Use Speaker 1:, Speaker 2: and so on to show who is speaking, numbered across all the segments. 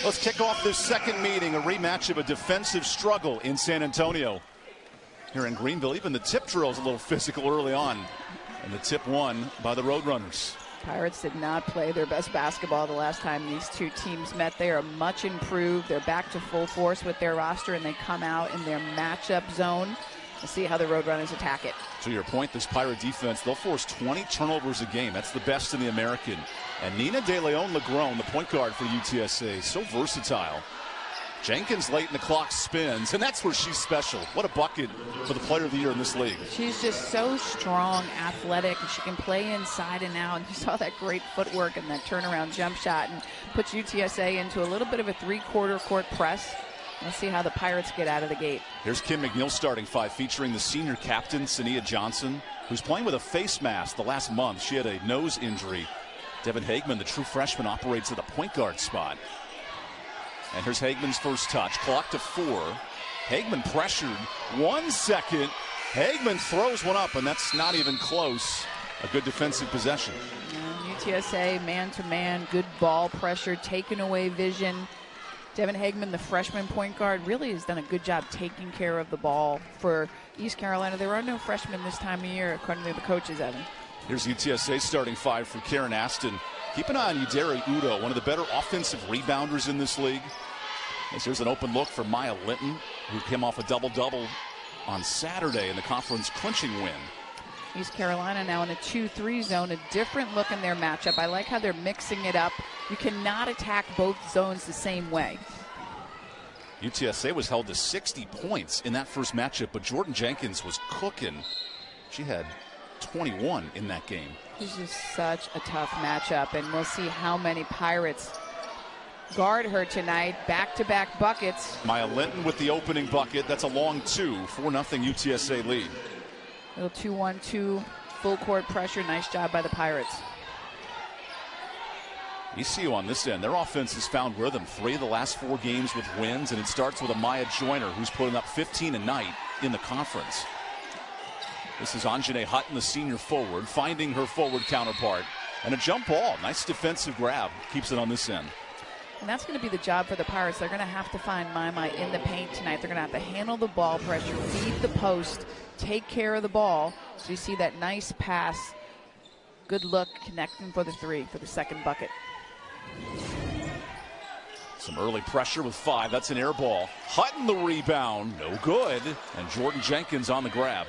Speaker 1: Let's kick off this second meeting, a rematch of a defensive struggle in San Antonio. Here in Greenville, even the tip drill is a little physical early on. And the tip won by the Roadrunners.
Speaker 2: Pirates did not play their best basketball the last time these two teams met. They are much improved. They're back to full force with their roster, and they come out in their matchup zone. We'll see how the Roadrunners attack it.
Speaker 1: To your point, this Pirate defense, they'll force 20 turnovers a game. That's the best in the American. And Nina De Leon-Legrone, the point guard for UTSA, so versatile. Jenkins late in the clock spins, and that's where she's special. What a bucket for the player of the year in this league.
Speaker 2: She's just so strong, athletic, and she can play inside and out. And you saw that great footwork and that turnaround jump shot, and puts UTSA into a little bit of a three-quarter court press. Let's see how the Pirates get out of the gate.
Speaker 1: Here's Kim McNeil's starting five, featuring the senior captain, Sania Johnson, who's playing with a face mask the last month. She had a nose injury. Devin Hagman, the true freshman, operates at the point guard spot. And here's Hagman's first touch. Clock to 4. Hagman pressured. 1 second. Hagman throws one up, and that's not even close. A good defensive possession.
Speaker 2: And UTSA man-to-man, good ball pressure, taking away vision. Devin Hagman, the freshman point guard, really has done a good job taking care of the ball for East Carolina. There are no freshmen this time of year, according to the coaches, Evan.
Speaker 1: Here's UTSA starting five for Karen Aston. Keep an eye on Udere Udo, one of the better offensive rebounders in this league. Here's an open look for Maya Linton, who came off a double-double on Saturday in the conference clinching win.
Speaker 2: East Carolina now in a 2-3 zone, a different look in their matchup. I like how they're mixing it up. You cannot attack both zones the same way.
Speaker 1: UTSA was held to 60 points in that first matchup, but Jordan Jenkins was cooking. She had 21 in that game.
Speaker 2: This is such a tough matchup, and we'll see how many Pirates guard her tonight. Back-to-back buckets.
Speaker 1: Maya Linton with the opening bucket. That's a long 2, 4-0 UTSA lead.
Speaker 2: Little 2-1-2 full court pressure. Nice job by the Pirates.
Speaker 1: ECU on this end, their offense has found rhythm. 3 of the last 4 games with wins, and it starts with a Maya Joyner, who's putting up 15 a night in the conference. This is Anjane Hutton, the senior forward, finding her forward counterpart. And a jump ball. Nice defensive grab. Keeps it on this end.
Speaker 2: And that's going to be the job for the Pirates. They're going to have to find Mai in the paint tonight. They're going to have to handle the ball pressure, feed the post, take care of the ball. So you see that nice pass. Good look, connecting for the 3 for the second bucket.
Speaker 1: Some early pressure with 5. That's an air ball. Hutton the rebound. No good. And Jordan Jenkins on the grab.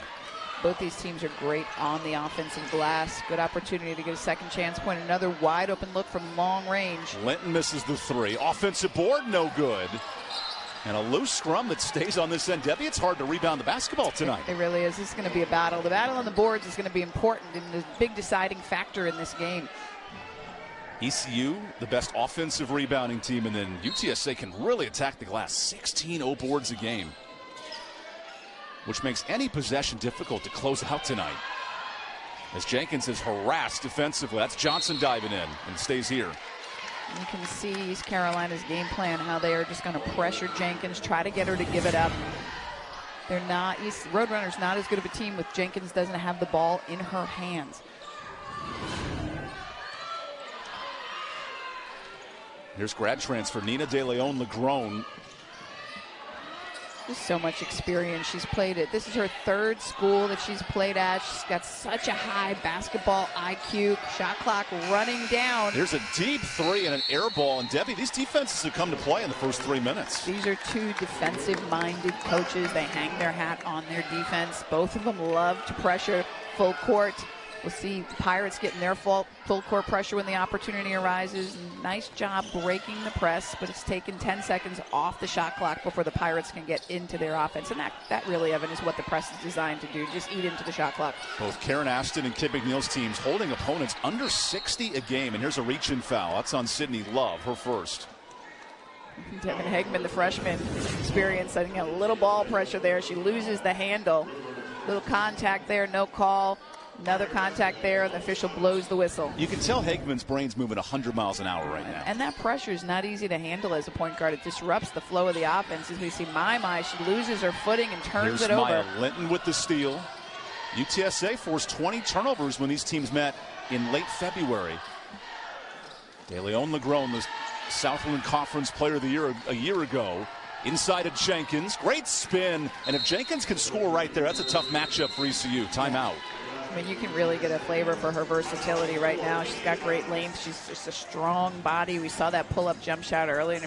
Speaker 2: Both these teams are great on the offensive glass. Good opportunity to get a second chance point. Another wide open look from long range.
Speaker 1: Linton misses the 3. Offensive board, no good. And a loose scrum that stays on this end. Debbie, it's hard to rebound the basketball tonight.
Speaker 2: It really is. This is going to be a battle. The battle on the boards is going to be important and the big deciding factor in this game.
Speaker 1: ECU, the best offensive rebounding team, and then UTSA can really attack the glass. 16 O boards a game, which makes any possession difficult to close out tonight. As Jenkins is harassed defensively. That's Johnson diving in and stays here.
Speaker 2: You can see East Carolina's game plan, how they are just going to pressure Jenkins, try to get her to give it up. They're not, Roadrunners not as good of a team with Jenkins doesn't have the ball in her hands.
Speaker 1: Here's grad transfer Nina De Leon-Legrone.
Speaker 2: Just so much experience. She's played it. This is her 3rd school that she's played at. She's got such a high basketball IQ. Shot clock running down.
Speaker 1: There's a deep 3 and an air ball. And Debbie, these defenses have come to play in the first 3 minutes.
Speaker 2: These are 2 defensive-minded coaches. They hang their hat on their defense. Both of them love to pressure full court. We'll see Pirates getting their full court pressure when the opportunity arises. Nice job breaking the press, but it's taken 10 seconds off the shot clock before the Pirates can get into their offense. And that really, Evan, is what the press is designed to do, just eat into the shot clock.
Speaker 1: Both Karen Aston and Kim McNeil's teams holding opponents under 60 a game. And here's a reach-in foul. That's on Sydney Love, her first.
Speaker 2: Devin Hagman, the freshman, experiencing a little ball pressure there. She loses the handle. Little contact there, no call. Another contact there, and the official blows the whistle.
Speaker 1: You can tell Hagman's brain's moving 100 miles an hour right now.
Speaker 2: And that pressure is not easy to handle as a point guard. It disrupts the flow of the offense. As we see Mai, she loses her footing and turns it over.
Speaker 1: Maya Linton with the steal. UTSA forced 20 turnovers when these teams met in late February. De Leon-Legrone, the Southland Conference Player of the Year a year ago. Inside of Jenkins. Great spin. And if Jenkins can score right there, that's a tough matchup for ECU. Timeout.
Speaker 2: I mean, you can really get a flavor for her versatility right now. She's got great length. She's just a strong body. We saw that pull-up jump shot earlier.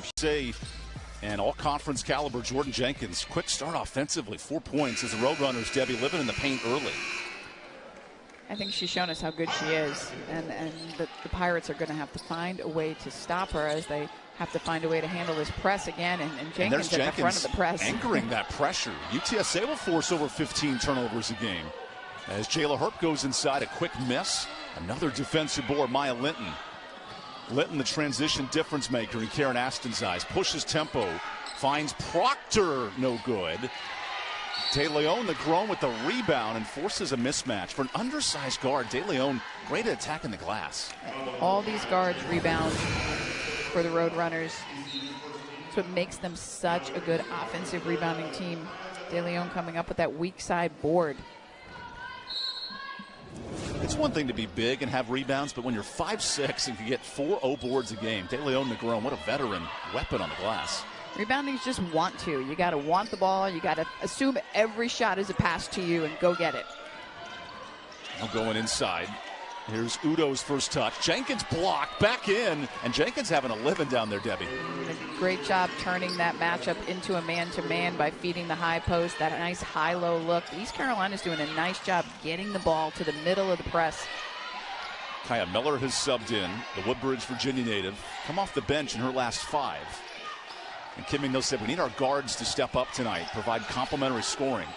Speaker 1: And all-conference caliber Jordan Jenkins. Quick start offensively. 4 points as the Roadrunners, Debbie, living in the paint early.
Speaker 2: I think she's shown us how good she is. And the Pirates are going to have to find a way to stop her as they have to find a way to handle this press again. And Jenkins at the front of the press.
Speaker 1: Anchoring that pressure. UTSA will force over 15 turnovers a game. As Jayla Herp goes inside, a quick miss. Another defensive board, Maya Linton. Linton, the transition difference maker in Karen Aston's eyes. Pushes tempo. Finds Proctor, no good. De Leon, the grown, with the rebound and forces a mismatch. For an undersized guard, De Leon, great at attacking the glass.
Speaker 2: All these guards rebound for the Roadrunners. That's what makes them such a good offensive rebounding team. De Leon coming up with that weak side board.
Speaker 1: It's one thing to be big and have rebounds, but when you're 5'6" and can get 4 boards a game, De Leon Negron, what a veteran weapon on the glass.
Speaker 2: Rebounding is just want to. You got to want the ball. You got to assume every shot is a pass to you and go get it.
Speaker 1: Now going inside. Here's Udo's first touch. Jenkins blocked back in, and Jenkins having a living down there, Debbie.
Speaker 2: Great job turning that matchup into a man-to-man by feeding the high post. That nice high-low look. East Carolina's doing a nice job getting the ball to the middle of the press.
Speaker 1: Kaya Miller has subbed in, the Woodbridge, Virginia native. Come off the bench in her last 5. And Kim McNeil said, we need our guards to step up tonight, provide complementary scoring.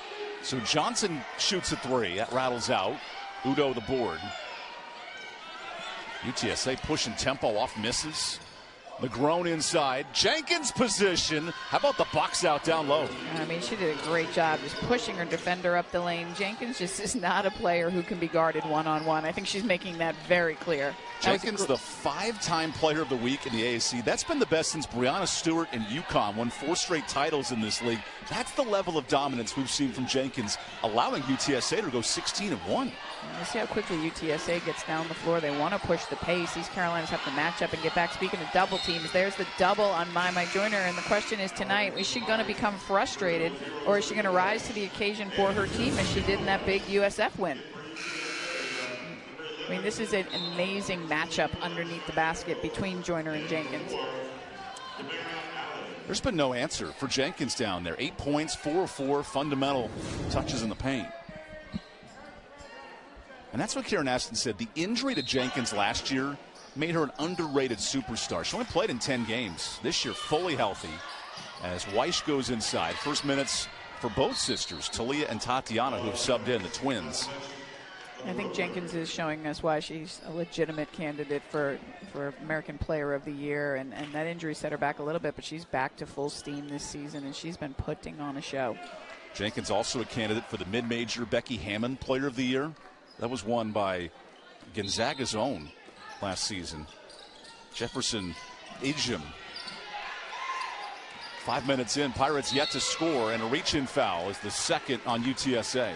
Speaker 1: So Johnson shoots a 3. That rattles out. Udo the board. UTSA pushing tempo off, misses. Negron inside. Jenkins position. How about the box out down low?
Speaker 2: I mean, she did a great job just pushing her defender up the lane. Jenkins just is not a player who can be guarded one-on-one. I think she's making that very clear.
Speaker 1: Jenkins, the 5-time player of the week in the AAC. That's been the best since Brianna Stewart and UConn won 4 straight titles in this league. That's the level of dominance we've seen from Jenkins, allowing UTSA to go 16-1.
Speaker 2: You see how quickly UTSA gets down the floor. They want to push the pace. East Carolina's have to match up and get back. Speaking of double teams, there's the double on Mai Joyner. And the question is tonight, is she going to become frustrated, or is she going to rise to the occasion for her team as she did in that big USF win? I mean, this is an amazing matchup underneath the basket between Joyner and Jenkins.
Speaker 1: There's been no answer for Jenkins down there. 8 points, 4 of 4, fundamental touches in the paint. And that's what Karen Aston said. The injury to Jenkins last year made her an underrated superstar. She only played in 10 games. This year, fully healthy. As Weish goes inside. First minutes for both sisters, Talia and Tatiana, who have subbed in, the twins.
Speaker 2: I think Jenkins is showing us why she's a legitimate candidate for American Player of the Year. And that injury set her back a little bit, but she's back to full steam this season, and she's been putting on a show.
Speaker 1: Jenkins also a candidate for the mid-major Becky Hammond Player of the Year. That was won by Gonzaga's own last season. Jefferson Ijim. 5 minutes in, Pirates yet to score, and a reach-in foul is the second on UTSA.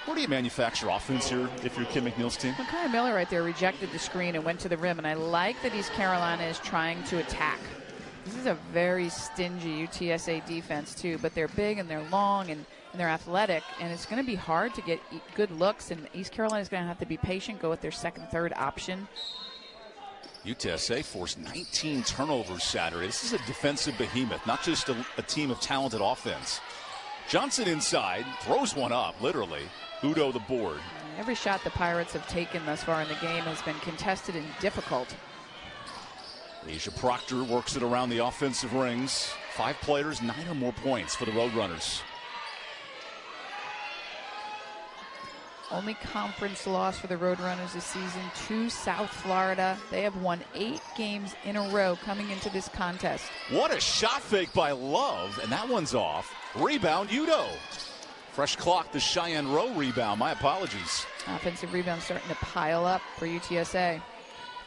Speaker 1: Where do you manufacture offense here if you're Kim McNeil's team?
Speaker 2: Well, Kaya Miller right there rejected the screen and went to the rim, and I like that East Carolina is trying to attack. This is a very stingy UTSA defense, too, but they're big and they're long and they're athletic, and it's going to be hard to get good looks, and East Carolina is going to have to be patient, go with their second, third option.
Speaker 1: UTSA forced 19 turnovers Saturday. This is a defensive behemoth, not just a team of talented offense. Johnson inside, throws one up, literally. Udo the board.
Speaker 2: Every shot the Pirates have taken thus far in the game has been contested and difficult.
Speaker 1: Asia Proctor works it around the offensive rings. 5 players, 9 or more points for the Roadrunners.
Speaker 2: Only conference loss for the Roadrunners this season to South Florida. They have won 8 games in a row coming into this contest.
Speaker 1: What a shot fake by Love, and that one's off. Rebound, Udo. Fresh clock, the Cheyenne Rowe rebound. My apologies.
Speaker 2: Offensive rebound starting to pile up for UTSA.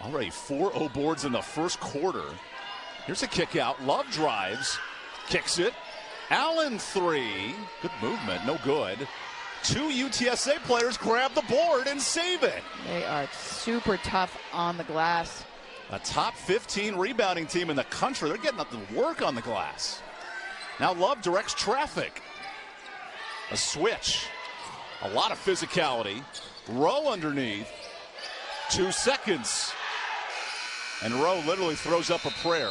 Speaker 1: Already 4 boards in the first quarter. Here's a kick out. Love drives, kicks it. Allen 3. Good movement, no good. 2 UTSA players grab the board and save it.
Speaker 2: They are super tough on the glass.
Speaker 1: A top 15 rebounding team in the country. They're getting up to work on the glass. Now Love directs traffic. A switch. A lot of physicality. Rowe underneath. 2 seconds. And Rowe literally throws up a prayer.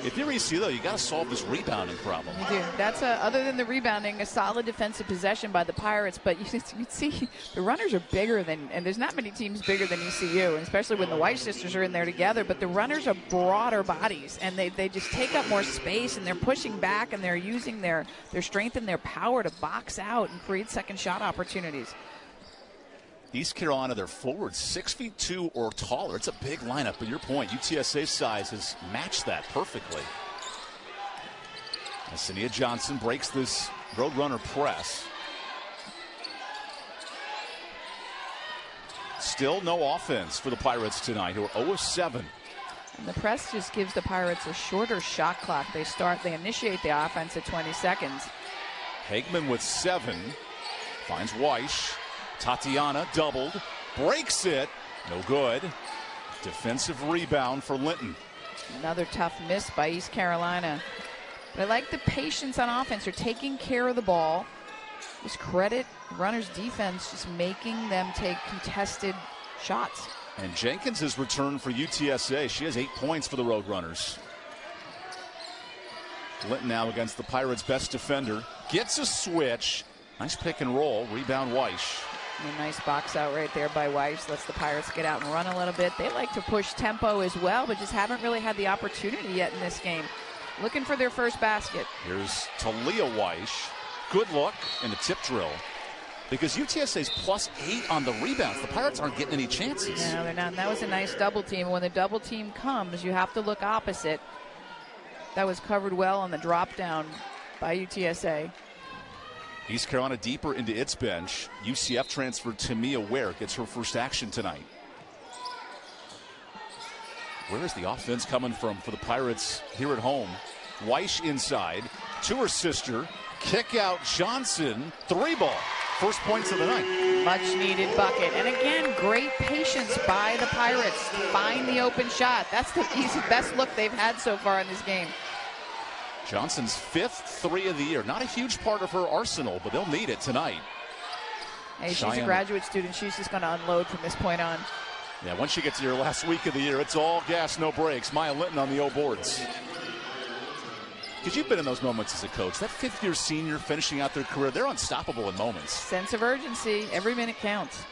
Speaker 1: If you're ECU, though, you got to solve this rebounding problem.
Speaker 2: You do. That's other than the rebounding, a solid defensive possession by the Pirates. But you see, the runners are bigger than, and there's not many teams bigger than ECU, and especially when the White sisters are in there together. But the runners are broader bodies, and they just take up more space, and they're pushing back, and they're using their strength and their power to box out and create second shot opportunities.
Speaker 1: East Carolina, their forwards 6'2" or taller. It's a big lineup, but your point, UTSA's size has matched that perfectly. As Sania Johnson breaks this Roadrunner press. Still no offense for the Pirates tonight, who are 0 of 7.
Speaker 2: And the press just gives the Pirates a shorter shot clock. They initiate the offense at 20 seconds.
Speaker 1: Hagman with 7, finds Weish. Tatiana doubled, breaks it, no good. Defensive rebound for Linton.
Speaker 2: Another tough miss by East Carolina. But I like the patience on offense. They're taking care of the ball. Just credit runners' defense, just making them take contested shots.
Speaker 1: And Jenkins has returned for UTSA. She has 8 points for the Roadrunners. Linton now against the Pirates' best defender. Gets a switch. Nice pick and roll. Rebound Weish.
Speaker 2: A nice box out right there by Weiss. Lets the Pirates get out and run a little bit. They like to push tempo as well, but just haven't really had the opportunity yet in this game. Looking for their first basket.
Speaker 1: Here's Talia Weish. Good look in the tip drill. Because UTSA's +8 on the rebounds. The Pirates aren't getting any chances.
Speaker 2: No, they're not. And that was a nice double team. When the double team comes, you have to look opposite. That was covered well on the drop down by UTSA.
Speaker 1: East Carolina deeper into its bench. UCF transfer Tamia Ware gets her first action tonight. Where is the offense coming from for the Pirates here at home? Weish inside to her sister. Kick out Johnson. 3-ball. First points of the night.
Speaker 2: Much needed bucket. And again, great patience by the Pirates to find the open shot. That's the best look they've had so far in this game.
Speaker 1: Johnson's 5th 3 of the year. Not a huge part of her arsenal, but they'll need it tonight.
Speaker 2: Hey, she's a graduate student. She's just going to unload from this point on.
Speaker 1: Yeah, once you get to your last week of the year, it's all gas, no brakes. Maya Linton on the O boards. Because you've been in those moments as a coach. That 5th-year senior finishing out their career, they're unstoppable in moments.
Speaker 2: Sense of urgency. Every minute counts.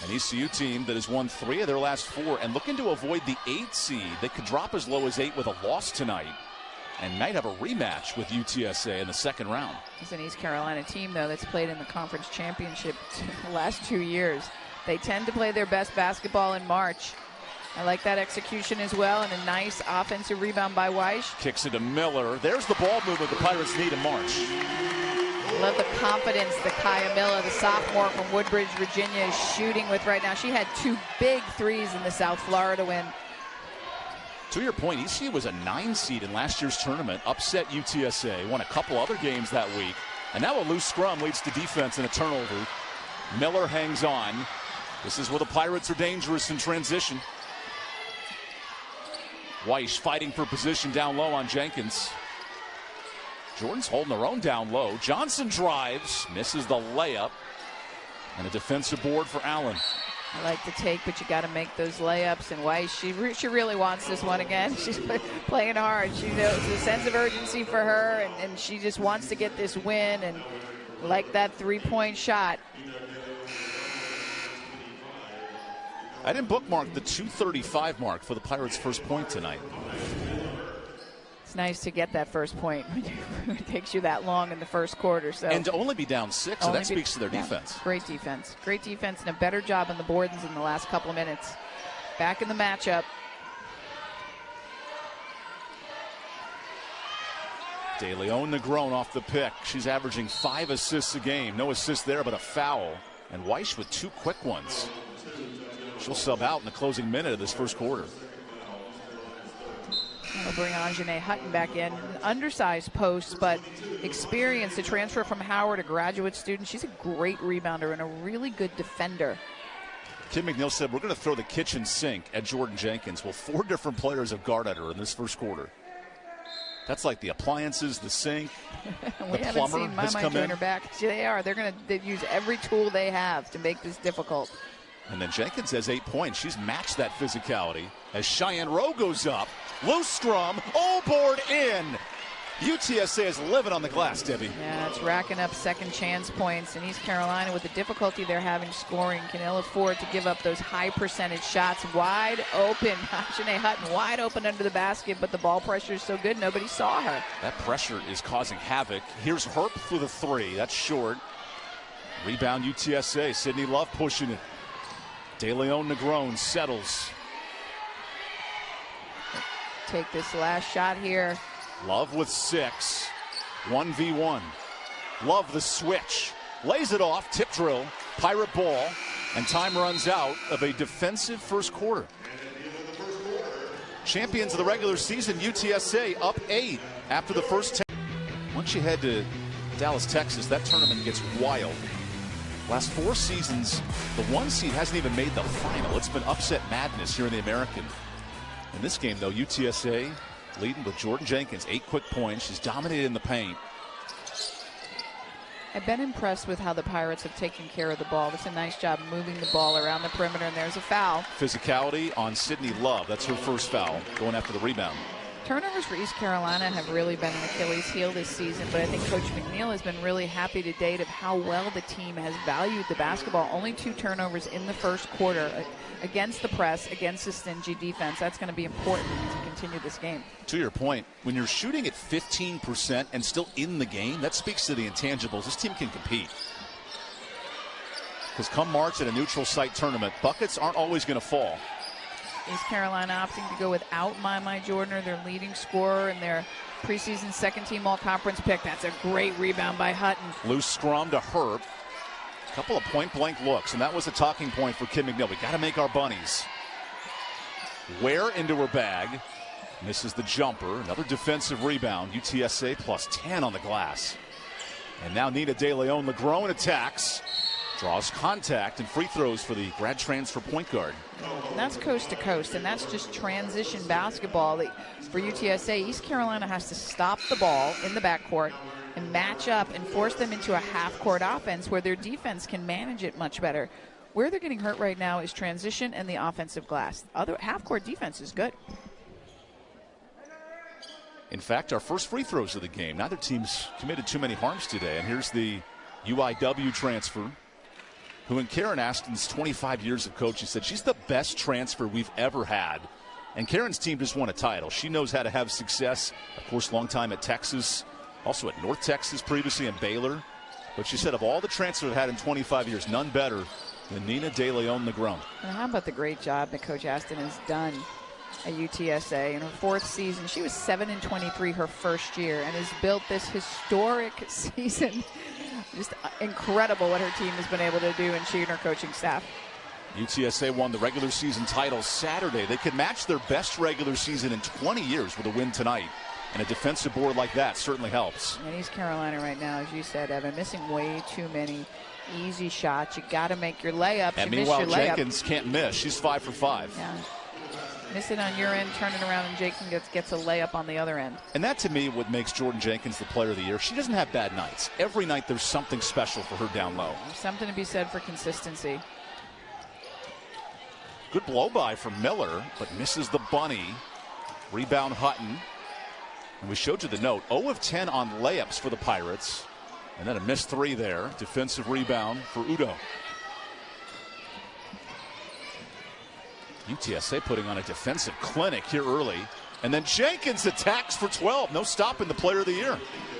Speaker 1: An ECU team that has won 3 of their last 4 and looking to avoid the 8 seed. They could drop as low as 8 with a loss tonight, and might have a rematch with UTSA in the second round.
Speaker 2: It's an East Carolina team, though, that's played in the conference championship the last 2 years. They tend to play their best basketball in March. I like that execution as well, and a nice offensive rebound by Weish.
Speaker 1: Kicks it to Miller. There's the ball movement the Pirates need in March.
Speaker 2: Love the confidence that Kaya Miller, the sophomore from Woodbridge, Virginia, is shooting with right now. She had 2 big threes in the South Florida win.
Speaker 1: To your point, ECU was a 9 seed in last year's tournament, upset UTSA, won a couple other games that week, and now a loose scrum leads to defense and a turnover. Miller hangs on. This is where the Pirates are dangerous in transition. Weish fighting for position down low on Jenkins. Jordan's holding her own down low. Johnson drives, misses the layup, and a defensive board for Allen.
Speaker 2: I like the take, but you got to make those layups. And Weiss, she really wants this one again. She's playing hard. She knows the sense of urgency for her, and she just wants to get this win. And like that 3-point shot.
Speaker 1: I didn't bookmark the 2:35 mark for the Pirates' first point tonight.
Speaker 2: It's nice to get that first point. It takes you that long in the first quarter. So.
Speaker 1: And to only be down 6, so that speaks to their defense.
Speaker 2: Great defense. Great defense and a better job on the boards in the last couple of minutes. Back in the matchup.
Speaker 1: De Leon Negron off the pick. She's averaging 5 assists a game. No assist there, but a foul. And Weish with 2 quick ones. She'll sub out in the closing minute of this first quarter.
Speaker 2: We'll bring Anjanae Hutton back in. Undersized post, but experienced. A transfer from Howard, a graduate student. She's a great rebounder and a really good defender.
Speaker 1: Kim McNeil said, we're going to throw the kitchen sink at Jordan Jenkins. Well, 4 different players have guarded her in this first quarter. That's like the appliances, the sink,
Speaker 2: we
Speaker 1: the
Speaker 2: haven't
Speaker 1: plumber
Speaker 2: seen
Speaker 1: has
Speaker 2: my
Speaker 1: come
Speaker 2: join
Speaker 1: in.
Speaker 2: her back. They are. They're going to use every tool they have to make this difficult.
Speaker 1: And then Jenkins has 8 points. She's matched that physicality as Cheyenne Rowe goes up. Loose scrum. Oh, board in. UTSA is living on the glass, Debbie.
Speaker 2: Yeah, it's racking up second chance points. And East Carolina, with the difficulty they're having scoring, can ill afford to give up those high percentage shots. Wide open. Shanae Hutton wide open under the basket, but the ball pressure is so good, nobody saw her.
Speaker 1: That pressure is causing havoc. Here's Herp for the 3. That's short. Rebound UTSA. Sydney Love pushing it. DeLeon Negron settles.
Speaker 2: Take this last shot here.
Speaker 1: Love with 6. 1v1. Love the switch. Lays it off. Tip drill. Pirate ball. And time runs out of a defensive first quarter. Champions of the regular season, UTSA up 8 after the first 10. Once you head to Dallas, Texas, that tournament gets wild. Last 4 seasons, the 1 seed hasn't even made the final. It's been upset madness here in the American. In this game, though, UTSA leading with Jordan Jenkins, 8 quick points. She's dominated in the paint.
Speaker 2: I've been impressed with how the Pirates have taken care of the ball. It's a nice job moving the ball around the perimeter, and there's a foul.
Speaker 1: Physicality on Sydney Love. That's her first foul, going after the rebound.
Speaker 2: Turnovers for East Carolina have really been an Achilles heel this season, but I think Coach McNeil has been really happy to date of how well the team has valued the basketball. Only 2 turnovers in the first quarter against the press, against a stingy defense. That's going to be important to continue this game.
Speaker 1: To your point, when you're shooting at 15% and still in the game, that speaks to the intangibles. This team can compete. Because come March at a neutral site tournament, buckets aren't always going to fall.
Speaker 2: East Carolina opting to go without Mai Jordan, their leading scorer and their preseason second-team all-conference pick. That's a great rebound by Hutton.
Speaker 1: Loose scrum to Herb. A couple of point-blank looks, and that was a talking point for Kim McNeil. We got to make our bunnies. Ware into her bag. Misses the jumper. Another defensive rebound. UTSA plus 10 on the glass. And now Nina DeLeon Negron attacks. Draws contact and free throws for the grad transfer point guard.
Speaker 2: And that's coast to coast, and that's just transition basketball. For UTSA, East Carolina has to stop the ball in the backcourt and match up and force them into a half-court offense where their defense can manage it much better. Where they're getting hurt right now is transition and the offensive glass. Other half-court defense is good.
Speaker 1: In fact, our first free throws of the game. Neither team's committed too many harms today. And here's the UIW transfer, who in Karen Aston's 25 years of coaching said she's the best transfer we've ever had. And Karen's team just won a title. She knows how to have success. Of course, long time at Texas, also at North Texas previously and Baylor. But she said of all the transfers I've had in 25 years, none better than Nina DeLeon Negron.
Speaker 2: And how about the great job that Coach Aston has done at UTSA in her 4th season? She was 7-23 her first year and has built this historic season. Just incredible what her team has been able to do, and she and her coaching staff.
Speaker 1: UTSA won the regular season title Saturday. They could match their best regular season in 20 years with a win tonight. And a defensive board like that certainly helps.
Speaker 2: And East Carolina right now, as you said, Evan, missing way too many easy shots. You got to make your layups.
Speaker 1: And
Speaker 2: you
Speaker 1: meanwhile,
Speaker 2: miss your
Speaker 1: Jenkins can't miss. She's 5 for 5.
Speaker 2: Yeah. Miss it on your end, turn it around, and Jenkins gets a layup on the other end.
Speaker 1: And that, to me, what makes Jordan Jenkins the player of the year. She doesn't have bad nights. Every night there's something special for her down low.
Speaker 2: There's something to be said for consistency.
Speaker 1: Good blow by from Miller, but misses the bunny. Rebound Hutton. And we showed you the note. 0 of 10 on layups for the Pirates. And then a missed 3 there. Defensive rebound for Udo. UTSA putting on a defensive clinic here early. And then Jenkins attacks for 12. No stopping the player of the year.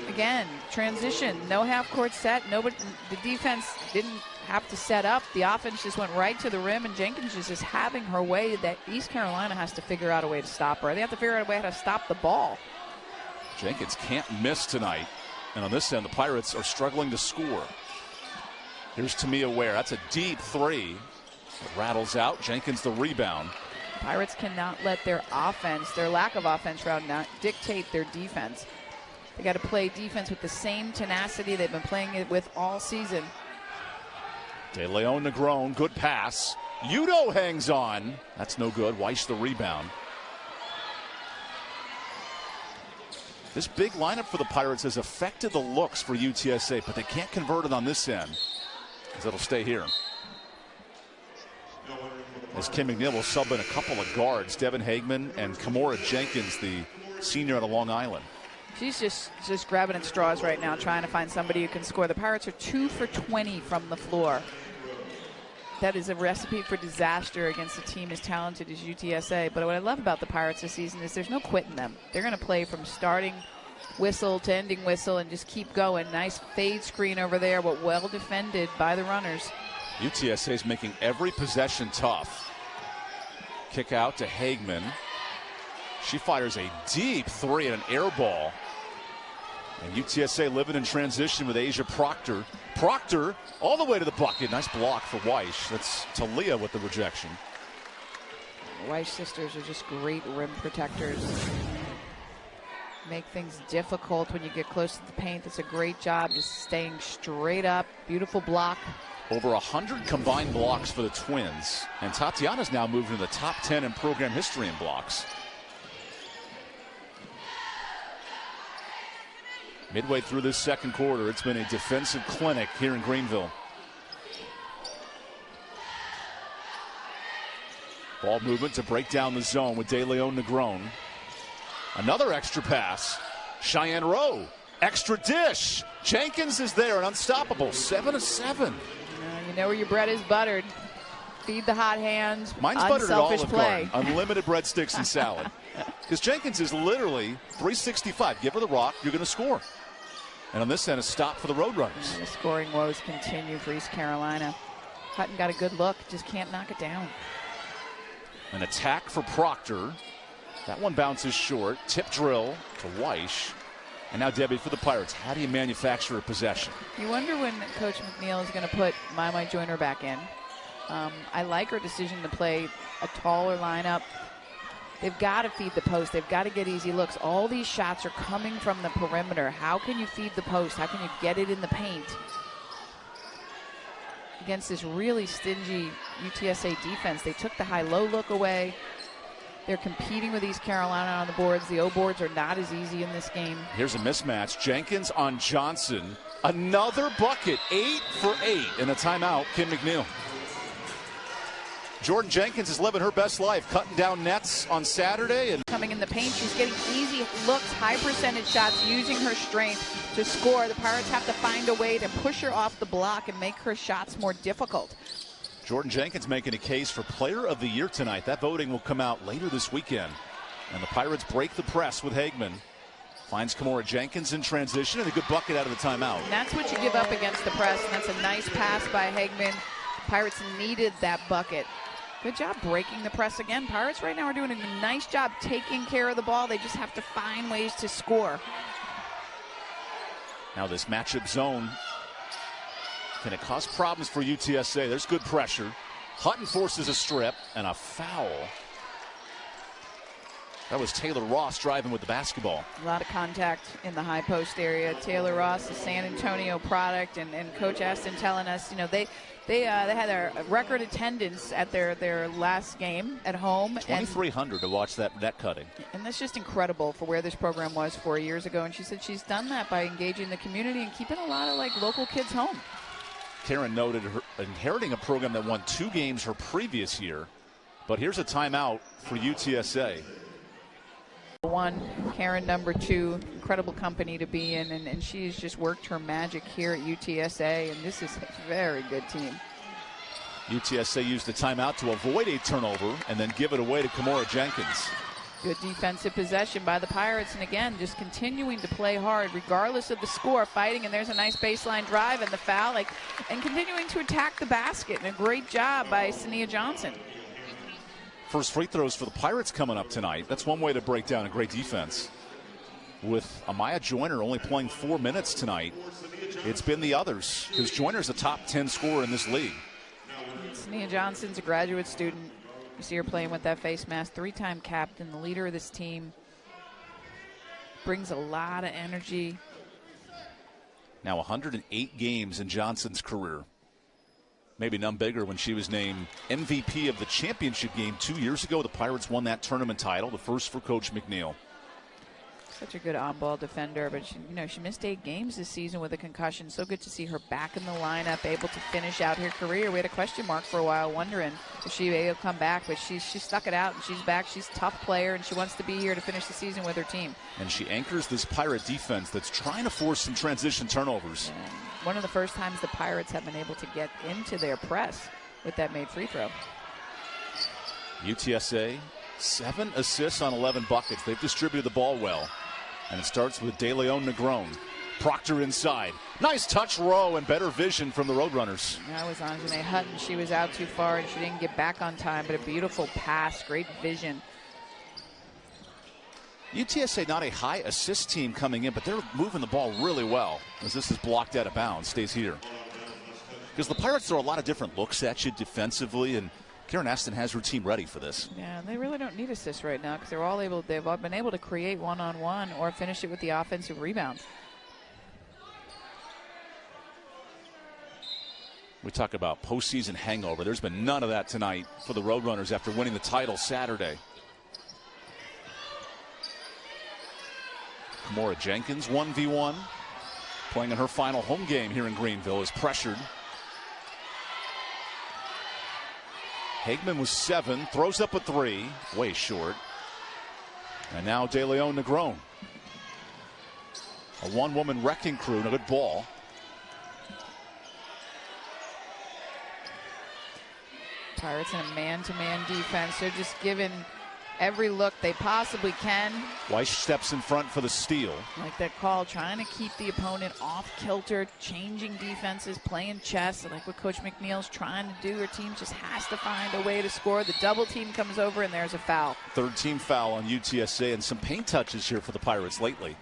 Speaker 2: Again, transition. No half-court set. Nobody, the defense didn't have to set up. The offense just went right to the rim, and Jenkins is just having her way that East Carolina has to figure out a way to stop her. They have to figure out a way how to stop the ball.
Speaker 1: Jenkins can't miss tonight. And on this end, the Pirates are struggling to score. Here's Tamia Ware. That's a deep 3. It rattles out. Jenkins the rebound.
Speaker 2: Pirates cannot let their offense, their lack of offense route, not dictate their defense. They got to play defense with the same tenacity they've been playing it with all season.
Speaker 1: DeLeon Negron, good pass. Udo hangs on. That's no good. Weiss the rebound. This big lineup for the Pirates has affected the looks for UTSA, but they can't convert it on this end, as it'll stay here. As Kim McNeil will sub in a couple of guards, Devin Hagman and Kimora Jenkins, the senior out of Long Island.
Speaker 2: She's just grabbing at straws right now, trying to find somebody who can score. The Pirates are 2 for 20 from the floor. That is a recipe for disaster against a team as talented as UTSA. But what I love about the Pirates this season is there's no quitting them. They're going to play from starting whistle to ending whistle and just keep going. Nice fade screen over there, but well defended by the runners.
Speaker 1: UTSA is making every possession tough. Kick out to Hagman. She fires a deep three and an air ball. And UTSA living in transition with Asia Proctor. Proctor all the way to the bucket. Nice block for Weiss. That's Talia with the rejection.
Speaker 2: The Weiss sisters are just great rim protectors. Make things difficult when you get close to the paint. That's a great job just staying straight up. Beautiful block.
Speaker 1: Over 100 combined blocks for the Twins. And Tatiana's now moved into the top 10 in program history in blocks. Midway through this second quarter, it's been a defensive clinic here in Greenville. Ball movement to break down the zone with De Leon Negron. Another extra pass. Cheyenne Rowe. Extra dish. Jenkins is there and unstoppable. 7-7.
Speaker 2: You know where your bread is buttered. Feed the hot hands.
Speaker 1: Mine's buttered at Olive
Speaker 2: play.
Speaker 1: Garden. Unlimited breadsticks and salad. Because Jenkins is literally 365. Give her the rock, you're going to score. And on this end, a stop for the Roadrunners.
Speaker 2: And the scoring woes continue for East Carolina. Hutton got a good look, just can't knock it down.
Speaker 1: An attack for Proctor. That one bounces short. Tip drill to Weiss. And now Debbie for the Pirates. How do you manufacture a possession?
Speaker 2: You wonder when Coach McNeil is going to put My Joyner back in. I like her decision to play a taller lineup. They've got to feed the post. They've got to get easy looks. All these shots are coming from the perimeter. How can you feed the post? How can you get it in the paint? Against this really stingy UTSA defense, they took the high-low look away. They're competing with East Carolina on the boards. The O boards are not as easy in this game.
Speaker 1: Here's a mismatch. Jenkins on Johnson. Another bucket. 8 for 8 in a timeout. Kim McNeil. Jordan Jenkins is living her best life, cutting down nets on Saturday. And
Speaker 2: coming in the paint, she's getting easy looks, high percentage shots, using her strength to score. The Pirates have to find a way to push her off the block and make her shots more difficult.
Speaker 1: Jordan Jenkins making a case for Player of the Year tonight. That voting will come out later this weekend. And the Pirates break the press with Hagman. Finds Kimora Jenkins in transition and a good bucket out of the timeout.
Speaker 2: And that's what you give up against the press, and that's a nice pass by Hagman. Pirates needed that bucket. Good job breaking the press again. Pirates right now are doing a nice job taking care of the ball. They just have to find ways to score.
Speaker 1: Now this matchup zone, can it cause problems for UTSA? There's good pressure. Hutton forces a strip and a foul. That was Taylor Ross driving with the basketball.
Speaker 2: A lot of contact in the high post area. Taylor Ross, the San Antonio product, and Coach Aston telling us, you know, they had a record attendance at their last game at home.
Speaker 1: 2,300 to watch that net cutting. And
Speaker 2: that's just incredible for where this program was 4 years ago. And she said she's done that by engaging the community and keeping a lot of local kids home.
Speaker 1: Karen noted her inheriting a program that won 2 games her previous year. But here's a timeout for UTSA.
Speaker 2: One, Karen number 2, incredible company to be in, and she's just worked her magic here at UTSA, and this is a very good team.
Speaker 1: UTSA used the timeout to avoid a turnover and then give it away to Kimora Jenkins.
Speaker 2: Good defensive possession by the Pirates, and again, just continuing to play hard regardless of the score, fighting, and there's a nice baseline drive and the foul, and continuing to attack the basket, and a great job by Sania Johnson.
Speaker 1: First free throws for the Pirates coming up tonight. That's one way to break down a great defense. With Amaya Joyner only playing 4 minutes tonight, it's been the others, because Joyner's a top 10 scorer in this league.
Speaker 2: Sania Johnson's a graduate student. You see her playing with that face mask, 3-time captain, the leader of this team. Brings a lot of energy.
Speaker 1: Now 108 games in Johnson's career. Maybe none bigger when she was named MVP of the championship game 2 years ago. The Pirates won that tournament title, the first for Coach McNeil.
Speaker 2: Such a good on-ball defender, but she missed 8 games this season with a concussion. So good to see her back in the lineup, able to finish out her career. We had a question mark for a while, wondering if she will come back, but she stuck it out and she's back. She's a tough player, and she wants to be here to finish the season with her team.
Speaker 1: And she anchors this Pirate defense that's trying to force some transition turnovers.
Speaker 2: And one of the first times the Pirates have been able to get into their press with that made free throw.
Speaker 1: UTSA, 7 assists on 11 buckets. They've distributed the ball well. And it starts with De Leon Negron. Proctor inside. Nice touch, Rowe, and better vision from the Roadrunners.
Speaker 2: That was Anjanae Hutton. She was out too far, and she didn't get back on time, but a beautiful pass, great vision.
Speaker 1: UTSA not a high assist team coming in, but they're moving the ball really well as this is blocked out of bounds, stays here. Because the Pirates throw a lot of different looks at you defensively, and Karen Aston has her team ready for this.
Speaker 2: Yeah, they really don't need assists right now because they've all been able to create one-on-one or finish it with the offensive rebound.
Speaker 1: We talk about postseason hangover. There's been none of that tonight for the Roadrunners after winning the title Saturday. Kimora Jenkins, 1v1, playing in her final home game here in Greenville, is pressured. Hagman was 7, throws up a 3, way short. And now De Leon Negron. A one-woman wrecking crew, and a good ball.
Speaker 2: Pirates in a man-to-man defense. They're just giving every look they possibly can.
Speaker 1: Weiss steps in front for the steal.
Speaker 2: Like that call, trying to keep the opponent off kilter, changing defenses, playing chess. Like what Coach McNeil's trying to do. Her team just has to find a way to score. The double team comes over, and there's a foul.
Speaker 1: Third team foul on UTSA, and some paint touches here for the Pirates lately.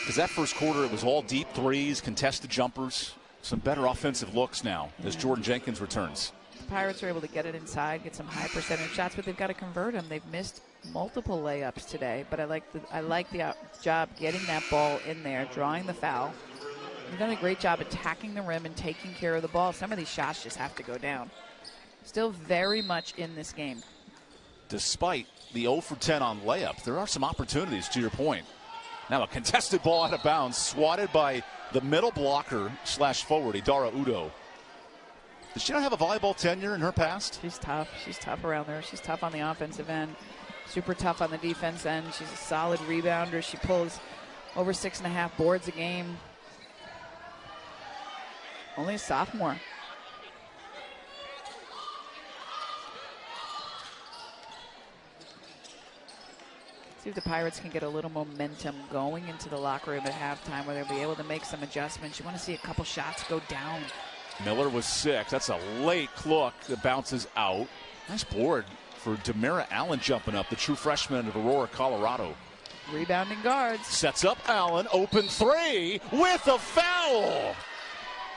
Speaker 1: Because that first quarter, it was all deep threes, contested jumpers. Some better offensive looks now as Jordan Jenkins returns.
Speaker 2: The Pirates are able to get it inside, get some high percentage shots, but they've got to convert them. They've missed multiple layups today, but I like the job getting that ball in there, drawing the foul. They've done a great job attacking the rim and taking care of the ball. Some of these shots just have to go down. Still very much in this game.
Speaker 1: Despite the 0 for 10 on layup, there are some opportunities, to your point. Now a contested ball out of bounds, swatted by the middle blocker / forward, Idara Udo. Does she not have a volleyball tenure in her past?
Speaker 2: She's tough. She's tough around there. She's tough on the offensive end. Super tough on the defense end. She's a solid rebounder. She pulls over 6.5 boards a game. Only a sophomore. See if the Pirates can get a little momentum going into the locker room at halftime where they'll be able to make some adjustments. You want to see a couple shots go down.
Speaker 1: Miller was 6. That's a late look that bounces out. Nice board for Demira Allen jumping up, the true freshman of Aurora, Colorado.
Speaker 2: Rebounding guards.
Speaker 1: Sets up Allen, open 3 with a foul.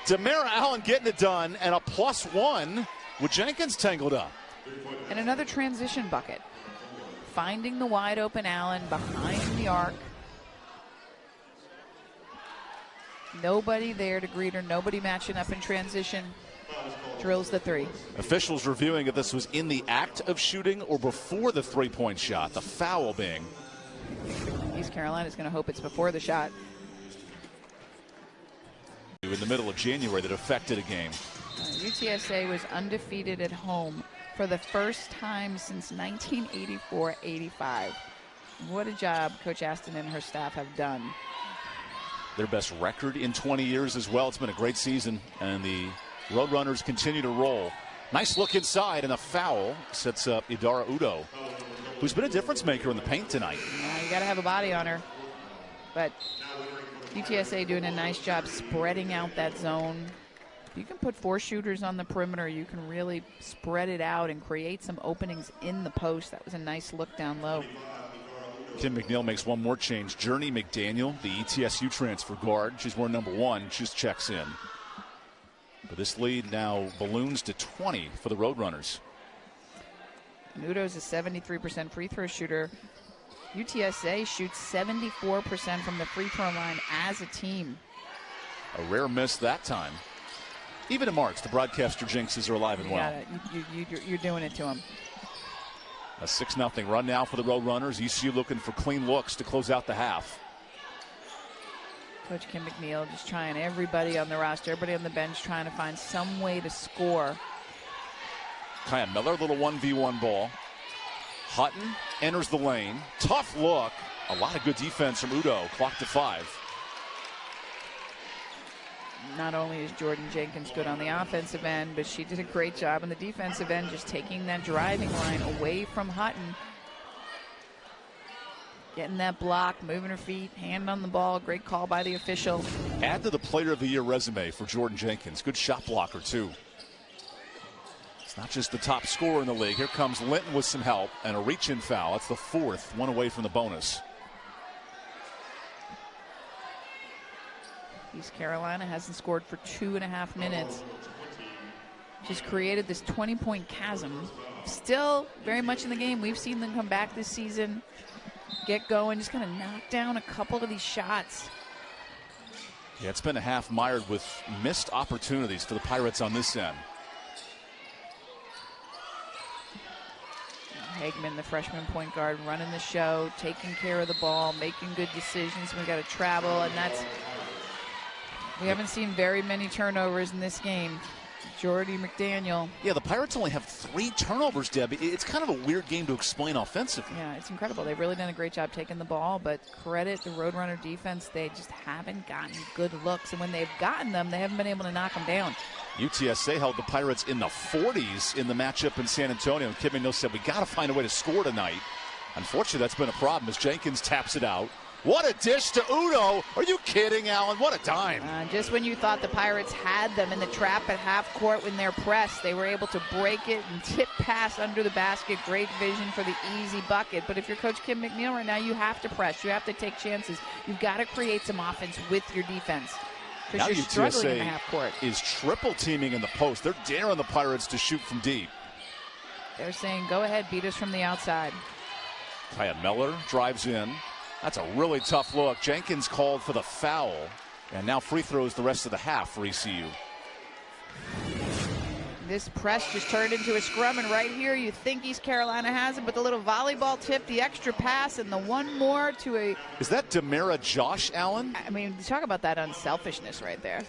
Speaker 1: Demira Allen getting it done, and a +1 with Jenkins tangled up.
Speaker 2: And another transition bucket. Finding the wide open Allen behind the arc. Nobody there to greet her. Nobody matching up in transition. Drills the 3.
Speaker 1: Officials reviewing if this was in the act of shooting or before the three-point shot. The foul being.
Speaker 2: East Carolina's going to hope it's before the shot.
Speaker 1: In the middle of January that affected a game.
Speaker 2: UTSA was undefeated at home for the first time since 1984-85. What a job Coach Aston and her staff have done.
Speaker 1: Their best record in 20 years as well. It's been a great season, and the Roadrunners continue to roll. Nice look inside, and a foul sets up Idara Udo, who's been a difference maker in the paint tonight.
Speaker 2: Yeah, you got to have a body on her. But UTSA doing a nice job spreading out that zone. You can put 4 shooters on the perimeter. You can really spread it out and create some openings in the post. That was a nice look down low.
Speaker 1: Kim McNeil makes one more change. Journey McDaniel, the ETSU transfer guard. She's worn number 1. She just checks in. But this lead now balloons to 20 for the Roadrunners.
Speaker 2: Udo's a 73% free throw shooter. UTSA shoots 74% from the free throw line as a team.
Speaker 1: A rare miss that time. Even in March, the broadcaster jinxes are alive and well.
Speaker 2: You're doing it to him.
Speaker 1: A 6-0 run now for the Roadrunners. ECU looking for clean looks to close out the half.
Speaker 2: Coach Kim McNeil just trying everybody on the roster, everybody on the bench trying to find some way to score.
Speaker 1: Kaya Miller, little 1v1 ball. Hutton enters the lane. Tough look. A lot of good defense from Udo. Clock to 5.
Speaker 2: Not only is Jordan Jenkins good on the offensive end, but she did a great job on the defensive end, just taking that driving line away from Hutton. Getting that block, moving her feet, hand on the ball. Great call by the official.
Speaker 1: Add to the Player of the Year resume for Jordan Jenkins. Good shot blocker, too. It's not just the top scorer in the league. Here comes Linton with some help and a reach-in foul. That's the 4th, one away from the bonus.
Speaker 2: East Carolina hasn't scored for 2.5 minutes. Just created this 20-point chasm. Still very much in the game. We've seen them come back this season, get going, just kind of knock down a couple of these shots.
Speaker 1: Yeah, it's been a half mired with missed opportunities for the Pirates on this end.
Speaker 2: Hagman, the freshman point guard, running the show, taking care of the ball, making good decisions. We got to travel, and we haven't seen very many turnovers in this game. Jordy McDaniel.
Speaker 1: Yeah, the Pirates only have 3 turnovers, Debbie. It's kind of a weird game to explain offensively.
Speaker 2: Yeah, it's incredible. They've really done a great job taking the ball, but credit the Roadrunner defense. They just haven't gotten good looks, and when they've gotten them, they haven't been able to knock them down.
Speaker 1: UTSA held the Pirates in the 40s in the matchup in San Antonio, and Kim McNeil said, we got to find a way to score tonight. Unfortunately, that's been a problem as Jenkins taps it out. What a dish to Udo. Are you kidding, Allen? What a dime.
Speaker 2: Just when you thought the Pirates had them in the trap at half court when they're pressed, they were able to break it and tip pass under the basket. Great vision for the easy bucket. But if you're Coach Kim McNeil right now, you have to press. You have to take chances. You've got to create some offense with your defense. Because you're struggling in the half court.
Speaker 1: Is triple teaming in the post. They're daring the Pirates to shoot from deep.
Speaker 2: They're saying, go ahead, beat us from the outside.
Speaker 1: Kaya Miller drives in. That's a really tough look. Jenkins called for the foul. And now free throws the rest of the half for ECU.
Speaker 2: This press just turned into a scrum, and right here you think East Carolina has it, but the little volleyball tip, the extra pass, and the one more to a...
Speaker 1: Is that Demara Josh, Allen?
Speaker 2: I mean, talk about that unselfishness right there.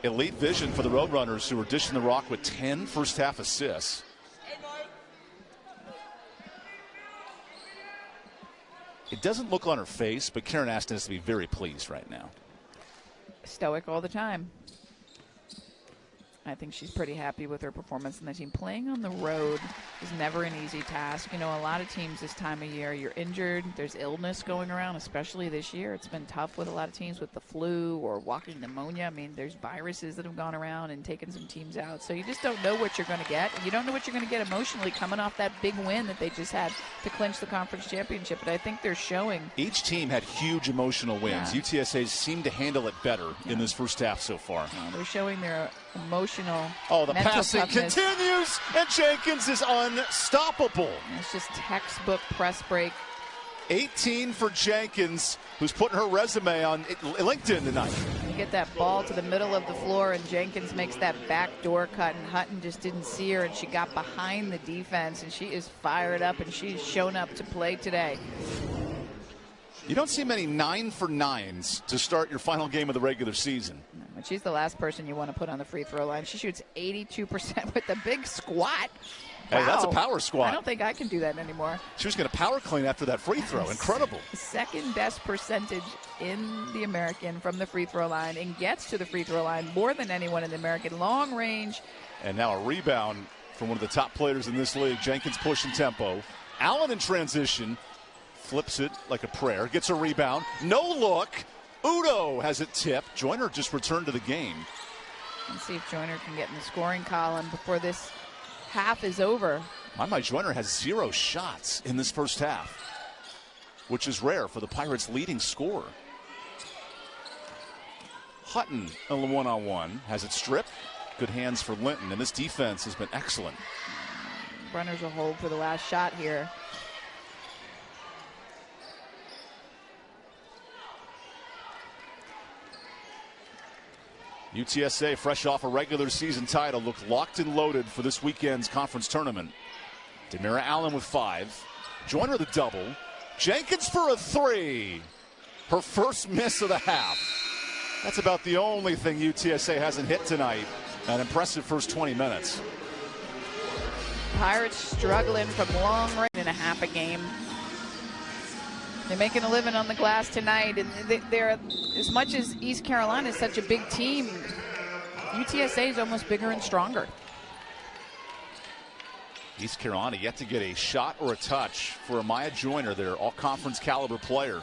Speaker 1: Elite vision for the Roadrunners, who were dishing the rock with 10 first-half assists. It doesn't look on her face, but Karen Aston has to be very pleased right now.
Speaker 2: Stoic all the time. I think she's pretty happy with her performance in the team. Playing on the road is never an easy task. You know, a lot of teams this time of year, you're injured, there's illness going around, especially this year. It's been tough with a lot of teams with the flu or walking pneumonia. I mean, there's viruses that have gone around and taken some teams out. So you just don't know what you're going to get. And you don't know what you're going to get emotionally coming off that big win that they just had to clinch the conference championship. But I think they're showing.
Speaker 1: Each team had huge emotional wins.
Speaker 2: Yeah.
Speaker 1: UTSA seemed to handle it better in this first half so far.
Speaker 2: They're showing their emotional.
Speaker 1: Oh, the passing
Speaker 2: toughness.
Speaker 1: continues, and Jenkins is unstoppable.
Speaker 2: It's just textbook press break.
Speaker 1: 18 for Jenkins, who's putting her resume on LinkedIn tonight.
Speaker 2: You get that ball to the middle of the floor, and Jenkins makes that backdoor cut, and Hutton just didn't see her, and she got behind the defense, and she is fired up, and she's shown up to play today.
Speaker 1: You don't see many 9 for 9s to start your final game of the regular season.
Speaker 2: But she's the last person you want to put on the free throw line. She shoots 82% with the big squat.
Speaker 1: Hey,
Speaker 2: wow.
Speaker 1: That's a power squat.
Speaker 2: I don't think I can do that anymore.
Speaker 1: She was going to power clean after that free throw. Incredible.
Speaker 2: Second best percentage in the American from the free throw line, and gets to the free throw line more than anyone in the American. Long range.
Speaker 1: And now a rebound from one of the top players in this league. Jenkins pushing tempo. Allen in transition. Flips it like a prayer. Gets a rebound. No look. Udo has it tipped. Joyner just returned to the game.
Speaker 2: Let's see if Joyner can get in the scoring column before this half is over.
Speaker 1: My Joyner has 0 shots in this first half, which is rare for the Pirates' leading scorer. Hutton on the one-on-one has it stripped. Good hands for Linton, and this defense has been excellent.
Speaker 2: Runners will hold for the last shot here.
Speaker 1: UTSA, fresh off a regular season title, looked locked and loaded for this weekend's conference tournament. Demira Allen with 5. Joyner the double. Jenkins for a 3. Her first miss of the half. That's about the only thing UTSA hasn't hit tonight. An impressive first 20 minutes.
Speaker 2: Pirates struggling from long range and a half a game. They're making a living on the glass tonight, and they're, as much as East Carolina is such a big team, UTSA is almost bigger and stronger.
Speaker 1: East Carolina yet to get a shot or a touch for Amaya Joyner, their all-conference caliber player.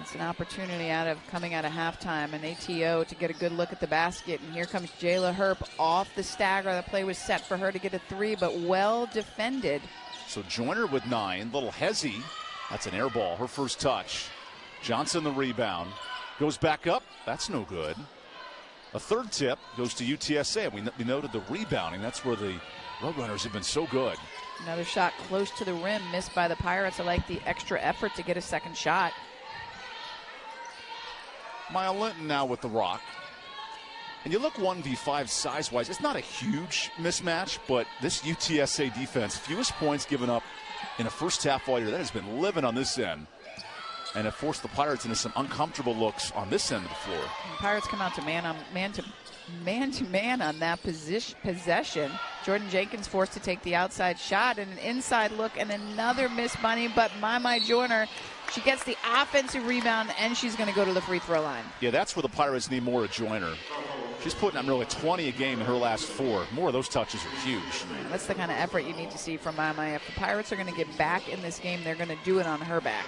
Speaker 2: It's an opportunity coming out of halftime, an ATO to get a good look at the basket. And here comes Jayla Herp off the stagger. The play was set for her to get a 3, but well defended.
Speaker 1: So Joyner with 9. Little Hezzy. That's an air ball, her first touch. Johnson the rebound. Goes back up. That's no good. A third tip goes to UTSA. We noted the rebounding. That's where the Roadrunners have been so good.
Speaker 2: Another shot close to the rim, missed by the Pirates. I like the extra effort to get a second shot.
Speaker 1: Maya Linton now with the rock. And you look 1v5 size-wise, it's not a huge mismatch, but this UTSA defense, fewest points given up in a first half all year. That has been living on this end. And it forced the Pirates into some uncomfortable looks on this end of the floor.
Speaker 2: The Pirates come out to man to man on that possession. Jordan Jenkins forced to take the outside shot and an inside look and another miss bunny, but Mai Joyner, she gets the offensive rebound and she's going to go to the free throw line.
Speaker 1: Yeah, that's where the Pirates need more of Joyner. She's putting up nearly 20 a game in her last 4. More of those touches are huge.
Speaker 2: That's the kind of effort you need to see from Mai. If the Pirates are going to get back in this game, they're going to do it on her back.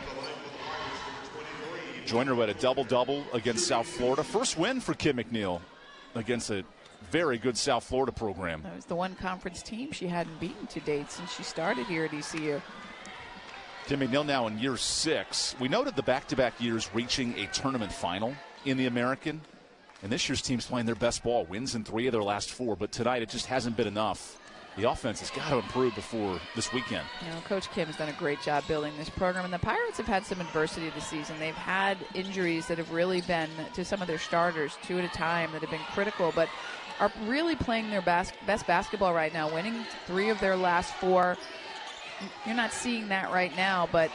Speaker 1: Joyner had a double-double against South Florida. First win for Kim McNeil against a very good South Florida program.
Speaker 2: That was the one conference team she hadn't beaten to date since she started here at ECU.
Speaker 1: Kim McNeil now in year 6. We noted the back-to-back years reaching a tournament final in the American. And this year's team's playing their best ball. Wins in 3 of their last 4. But tonight it just hasn't been enough. The offense has got to improve before this weekend.
Speaker 2: You know, Coach Kim has done a great job building this program. And the Pirates have had some adversity this season. They've had injuries that have really been to some of their starters, 2 at a time, that have been critical. But are really playing their best basketball right now, winning 3 of their last 4. You're not seeing that right now, but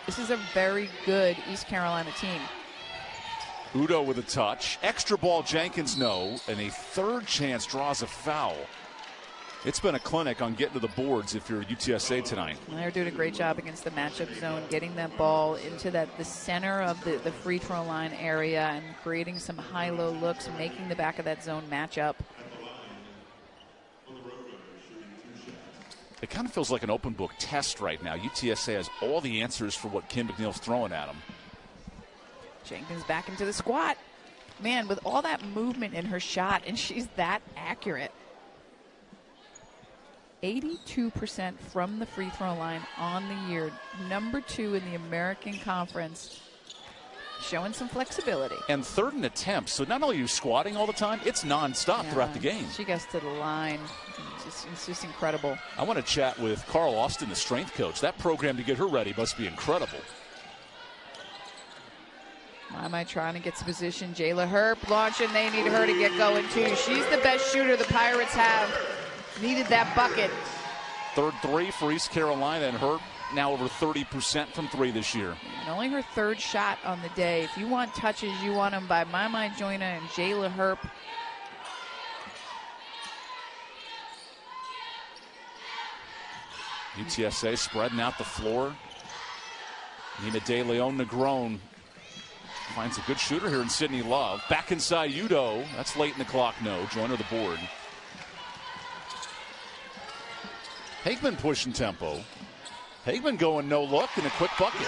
Speaker 2: this is a very good East Carolina team.
Speaker 1: Udo with a touch. Extra ball, Jenkins no. And a third chance draws a foul. It's been a clinic on getting to the boards if you're UTSA tonight.
Speaker 2: And they're doing a great job against the matchup zone, getting that ball into the center of the free throw line area and creating some high-low looks, making the back of that zone match up.
Speaker 1: It kind of feels like an open book test right now. UTSA has all the answers for what Kim McNeil's throwing at them.
Speaker 2: Jenkins back into the squat. Man, with all that movement in her shot, and she's that accurate. 82% from the free throw line on the year. Number 2 in the American Conference. Showing some flexibility.
Speaker 1: And 3rd in attempts. So not only are you squatting all the time, it's nonstop throughout the game.
Speaker 2: She gets to the line. It's just incredible.
Speaker 1: I want to chat with Carl Austin, the strength coach. That program to get her ready must be incredible.
Speaker 2: Mai trying to get to position. Jayla Herp launching. They need her to get going too. She's the best shooter the Pirates have. Needed that bucket.
Speaker 1: 3rd 3 for East Carolina, and Herp now over 30% from 3 this year.
Speaker 2: And only her 3rd shot on the day. If you want touches, you want them by Mai Joyner and Jayla Herp.
Speaker 1: UTSA spreading out the floor. Nina De Leon Negron finds a good shooter here in Sydney Love. Back inside Udo. That's late in the clock, no. Joyner the board. Hageman pushing tempo. Hageman going no look and a quick bucket.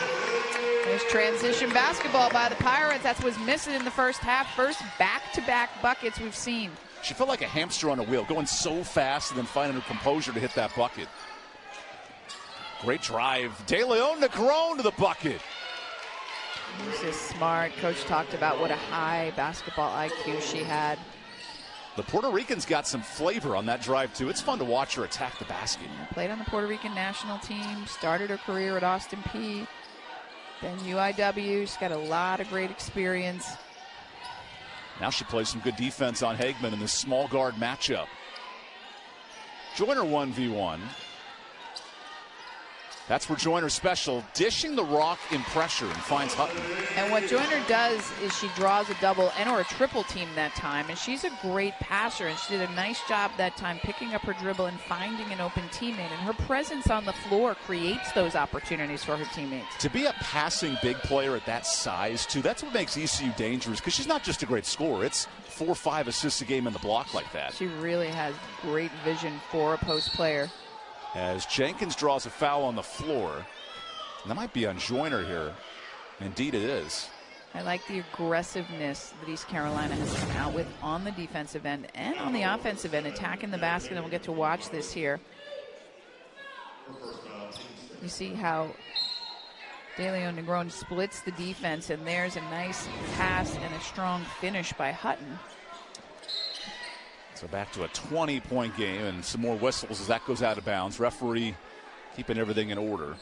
Speaker 2: There's transition basketball by the Pirates. That's what's missing in the first half. First back-to-back buckets we've seen.
Speaker 1: She felt like a hamster on a wheel, going so fast and then finding her composure to hit that bucket. Great drive. De Leon Negron to the bucket.
Speaker 2: He's just smart. Coach talked about what a high basketball IQ she had.
Speaker 1: The Puerto Ricans got some flavor on that drive, too. It's fun to watch her attack the basket.
Speaker 2: Played on the Puerto Rican national team, started her career at Austin Peay, then UIW. She's got a lot of great experience.
Speaker 1: Now she plays some good defense on Hageman in this small guard matchup. Joyner 1v1. That's where Joyner's special, dishing the rock in pressure, and finds Hutton.
Speaker 2: And what Joyner does is she draws a double and or a triple team that time, and she's a great passer, and she did a nice job that time picking up her dribble and finding an open teammate, and her presence on the floor creates those opportunities for her teammates.
Speaker 1: To be a passing big player at that size, too, that's what makes ECU dangerous, because she's not just a great scorer. It's 4 or 5 assists a game in the block like that.
Speaker 2: She really has great vision for a post player.
Speaker 1: As Jenkins draws a foul on the floor. And that might be on Joyner here. Indeed it is.
Speaker 2: I like the aggressiveness that East Carolina has come out with on the defensive end and on the offensive end, attacking the basket, and we'll get to watch this here. You see how DeLeon Negron splits the defense, and there's a nice pass and a strong finish by Hutton.
Speaker 1: So back to a 20-point game and some more whistles as that goes out of bounds. Referee keeping everything in order.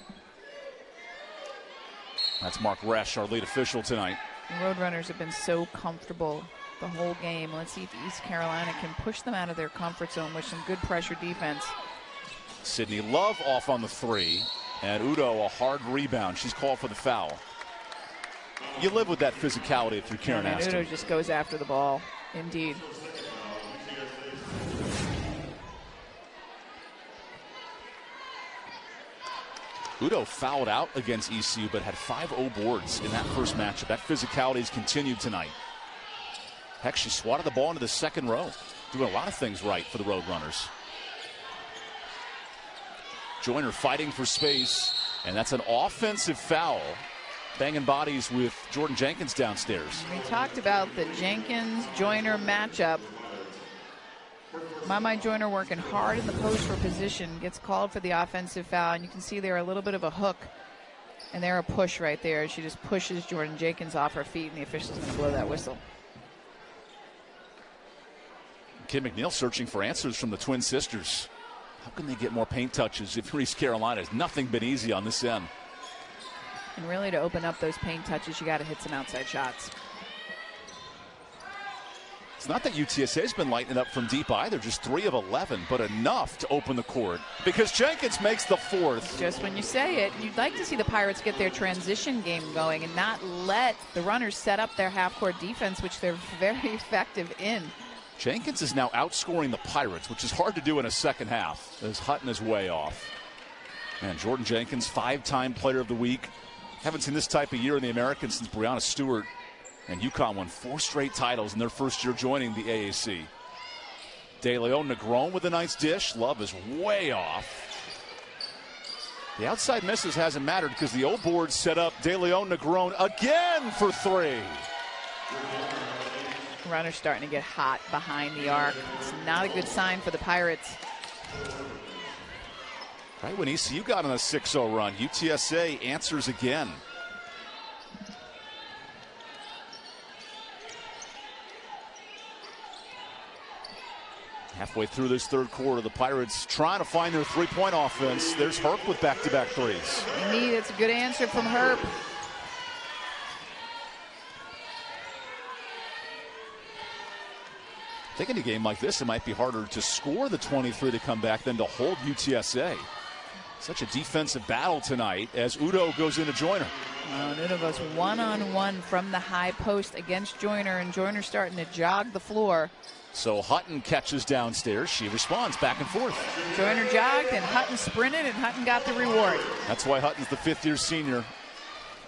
Speaker 1: That's Mark Resch, our lead official tonight.
Speaker 2: The Roadrunners have been so comfortable the whole game. Let's see if East Carolina can push them out of their comfort zone with some good pressure defense.
Speaker 1: Sydney Love off on the 3, and Udo a hard rebound. She's called for the foul. You live with that physicality if you're Karen Aston.
Speaker 2: Udo just goes after the ball, indeed.
Speaker 1: Udo fouled out against ECU, but had 5 boards in that first matchup. That physicality has continued tonight. Heck, she swatted the ball into the second row, doing a lot of things right for the Roadrunners. Joyner fighting for space, and that's an offensive foul. Banging bodies with Jordan Jenkins downstairs.
Speaker 2: We talked about the Jenkins-Joyner matchup. My Joyner working hard in the post for position, gets called for the offensive foul, and you can see there a little bit of a hook and there a push right there. She just pushes Jordan Jenkins off her feet, and the official's going to blow that whistle.
Speaker 1: Kim McNeil searching for answers from the twin sisters. How can they get more paint touches if East Carolina has nothing been easy on this end?
Speaker 2: And really, to open up those paint touches, you got to hit some outside shots.
Speaker 1: It's not that UTSA has been lighting up from deep either, just 3 of 11, but enough to open the court because Jenkins makes the 4th.
Speaker 2: Just when you say it, you'd like to see the Pirates get their transition game going and not let the runners set up their half-court defense, which they're very effective in.
Speaker 1: Jenkins is now outscoring the Pirates, which is hard to do in a second half, as Hutton is way off. And Jordan Jenkins, 5-time player of the week. Haven't seen this type of year in the American since Breonna Stewart. And UConn won 4 straight titles in their first year joining the AAC. DeLeon Negron with a nice dish. Love is way off. The outside misses hasn't mattered because the board set up DeLeon Negron again for 3.
Speaker 2: Runners starting to get hot behind the arc. It's not a good sign for the Pirates.
Speaker 1: Right when ECU got on a 6-0 run, UTSA answers again. Halfway through this third quarter, the Pirates trying to find their three-point offense. There's Herp with back-to-back threes.
Speaker 2: Indeed, it's a good answer from Herp.
Speaker 1: I think in a game like this, it might be harder to score the 23 to come back than to hold UTSA. Such a defensive battle tonight as Udo goes into Joyner.
Speaker 2: And Udo goes one-on-one from the high post against Joyner, and Joyner starting to jog the floor.
Speaker 1: So Hutton catches downstairs. She responds back and forth.
Speaker 2: Joyner jogged, and Hutton sprinted, and Hutton got the reward.
Speaker 1: That's why Hutton's the 5th-year senior,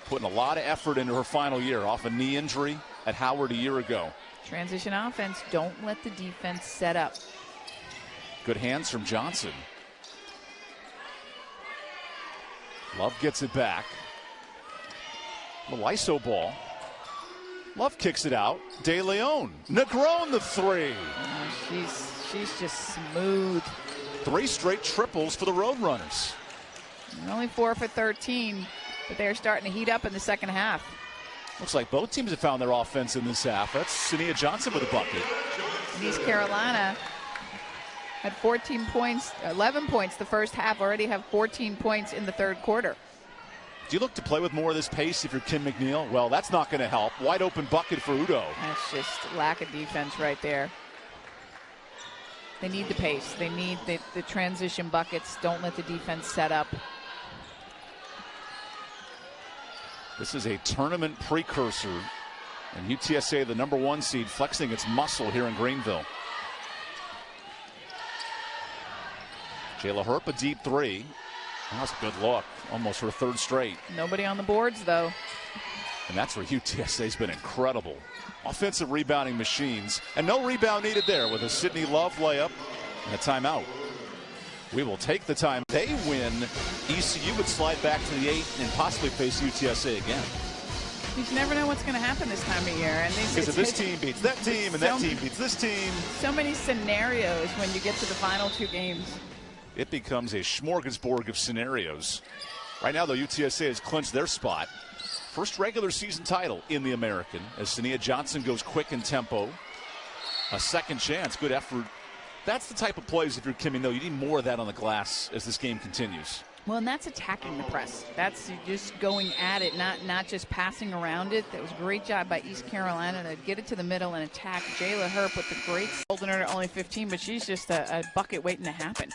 Speaker 1: putting a lot of effort into her final year off a knee injury at Howard a year ago.
Speaker 2: Transition offense, don't let the defense set up.
Speaker 1: Good hands from Johnson. Love gets it back. Iso ball. Love kicks it out. DeLeon. Negron the 3.
Speaker 2: She's just smooth.
Speaker 1: 3 straight triples for the Roadrunners.
Speaker 2: Only 4 for 13, but they're starting to heat up in the second half.
Speaker 1: Looks like both teams have found their offense in this half. That's Sania Johnson with a bucket.
Speaker 2: And East Carolina had 14 points, 11 points the first half, already have 14 points in the third quarter.
Speaker 1: Do you look to play with more of this pace if you're Kim McNeil? Well, that's not going to help. Wide open bucket for Udo.
Speaker 2: That's just lack of defense right there. They need the pace. They need the transition buckets. Don't let the defense set up.
Speaker 1: This is a tournament precursor. And UTSA, the #1 seed, flexing its muscle here in Greenville. Jayla Herp, a deep three. That's a good look. Almost her third straight.
Speaker 2: Nobody on the boards, though.
Speaker 1: And that's where UTSA's been incredible. Offensive rebounding machines. And no rebound needed there with a Sydney Love layup and a timeout. We will take the time. They win. ECU would slide back to the 8 and possibly face UTSA again.
Speaker 2: You just never know what's going to happen this time of year. And
Speaker 1: because if this team beats that team and that team beats this team.
Speaker 2: So many scenarios when you get to the final 2 games.
Speaker 1: It becomes a smorgasbord of scenarios. Right now, though, UTSA has clinched their spot. First regular season title in the American as Sania Johnson goes quick in tempo. A second chance, good effort. That's the type of plays, if you're Kimmy, though, you need more of that on the glass as this game continues.
Speaker 2: Well, and that's attacking the press. That's just going at it, not just passing around it. That was a great job by East Carolina to get it to the middle and attack. Jayla Herp with the great holding her to only 15, but she's just a bucket waiting to happen.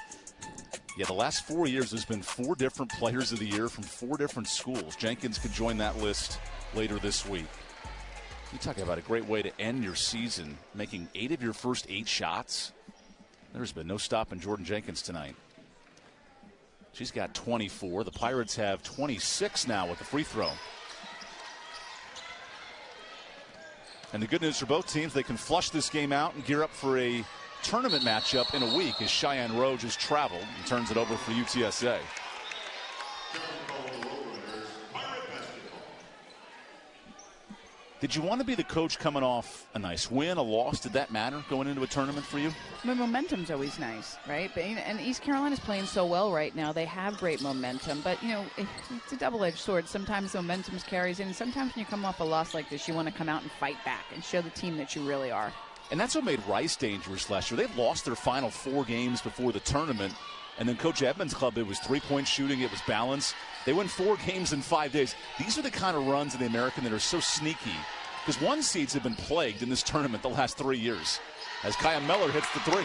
Speaker 1: Yeah, the last 4 years, there's been 4 different players of the year from 4 different schools. Jenkins could join that list later this week. You talk about a great way to end your season, making 8 of your first 8 shots. There's been no stopping Jordan Jenkins tonight. She's got 24. The Pirates have 26 now with the free throw. And the good news for both teams, they can flush this game out and gear up for a tournament matchup in a week as Cheyenne Roge has traveled and turns it over for UTSA. Did you want to be the coach coming off a nice win, a loss? Did that matter going into a tournament for you?
Speaker 2: I mean, momentum's always nice, right? But, and East Carolina's playing so well right now. They have great momentum. But, you know, it's a double-edged sword. Sometimes momentum carries in. And sometimes when you come off a loss like this, you want to come out and fight back and show the team that you really are.
Speaker 1: And that's what made Rice dangerous last year. They lost their final 4 games before the tournament. And then Coach Edmonds' club, it was 3-point shooting. It was balance. They win 4 games in 5 days. These are the kind of runs in the American that are so sneaky. Because 1 seeds have been plagued in this tournament the last 3 years. As Kaya Miller hits the 3.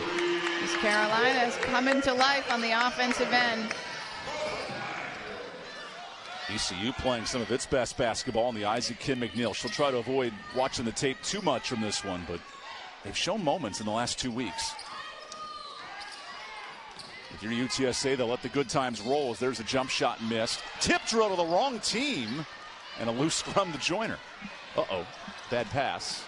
Speaker 2: East Carolina is coming to life on the offensive end.
Speaker 1: ECU playing some of its best basketball in the eyes of Kim McNeil. She'll try to avoid watching the tape too much from this one, but they've shown moments in the last 2 weeks. If you're UTSA, they'll let the good times roll as there's a jump shot missed. Tip drill to the wrong team and a loose scrum to Joyner. Uh-oh, bad pass.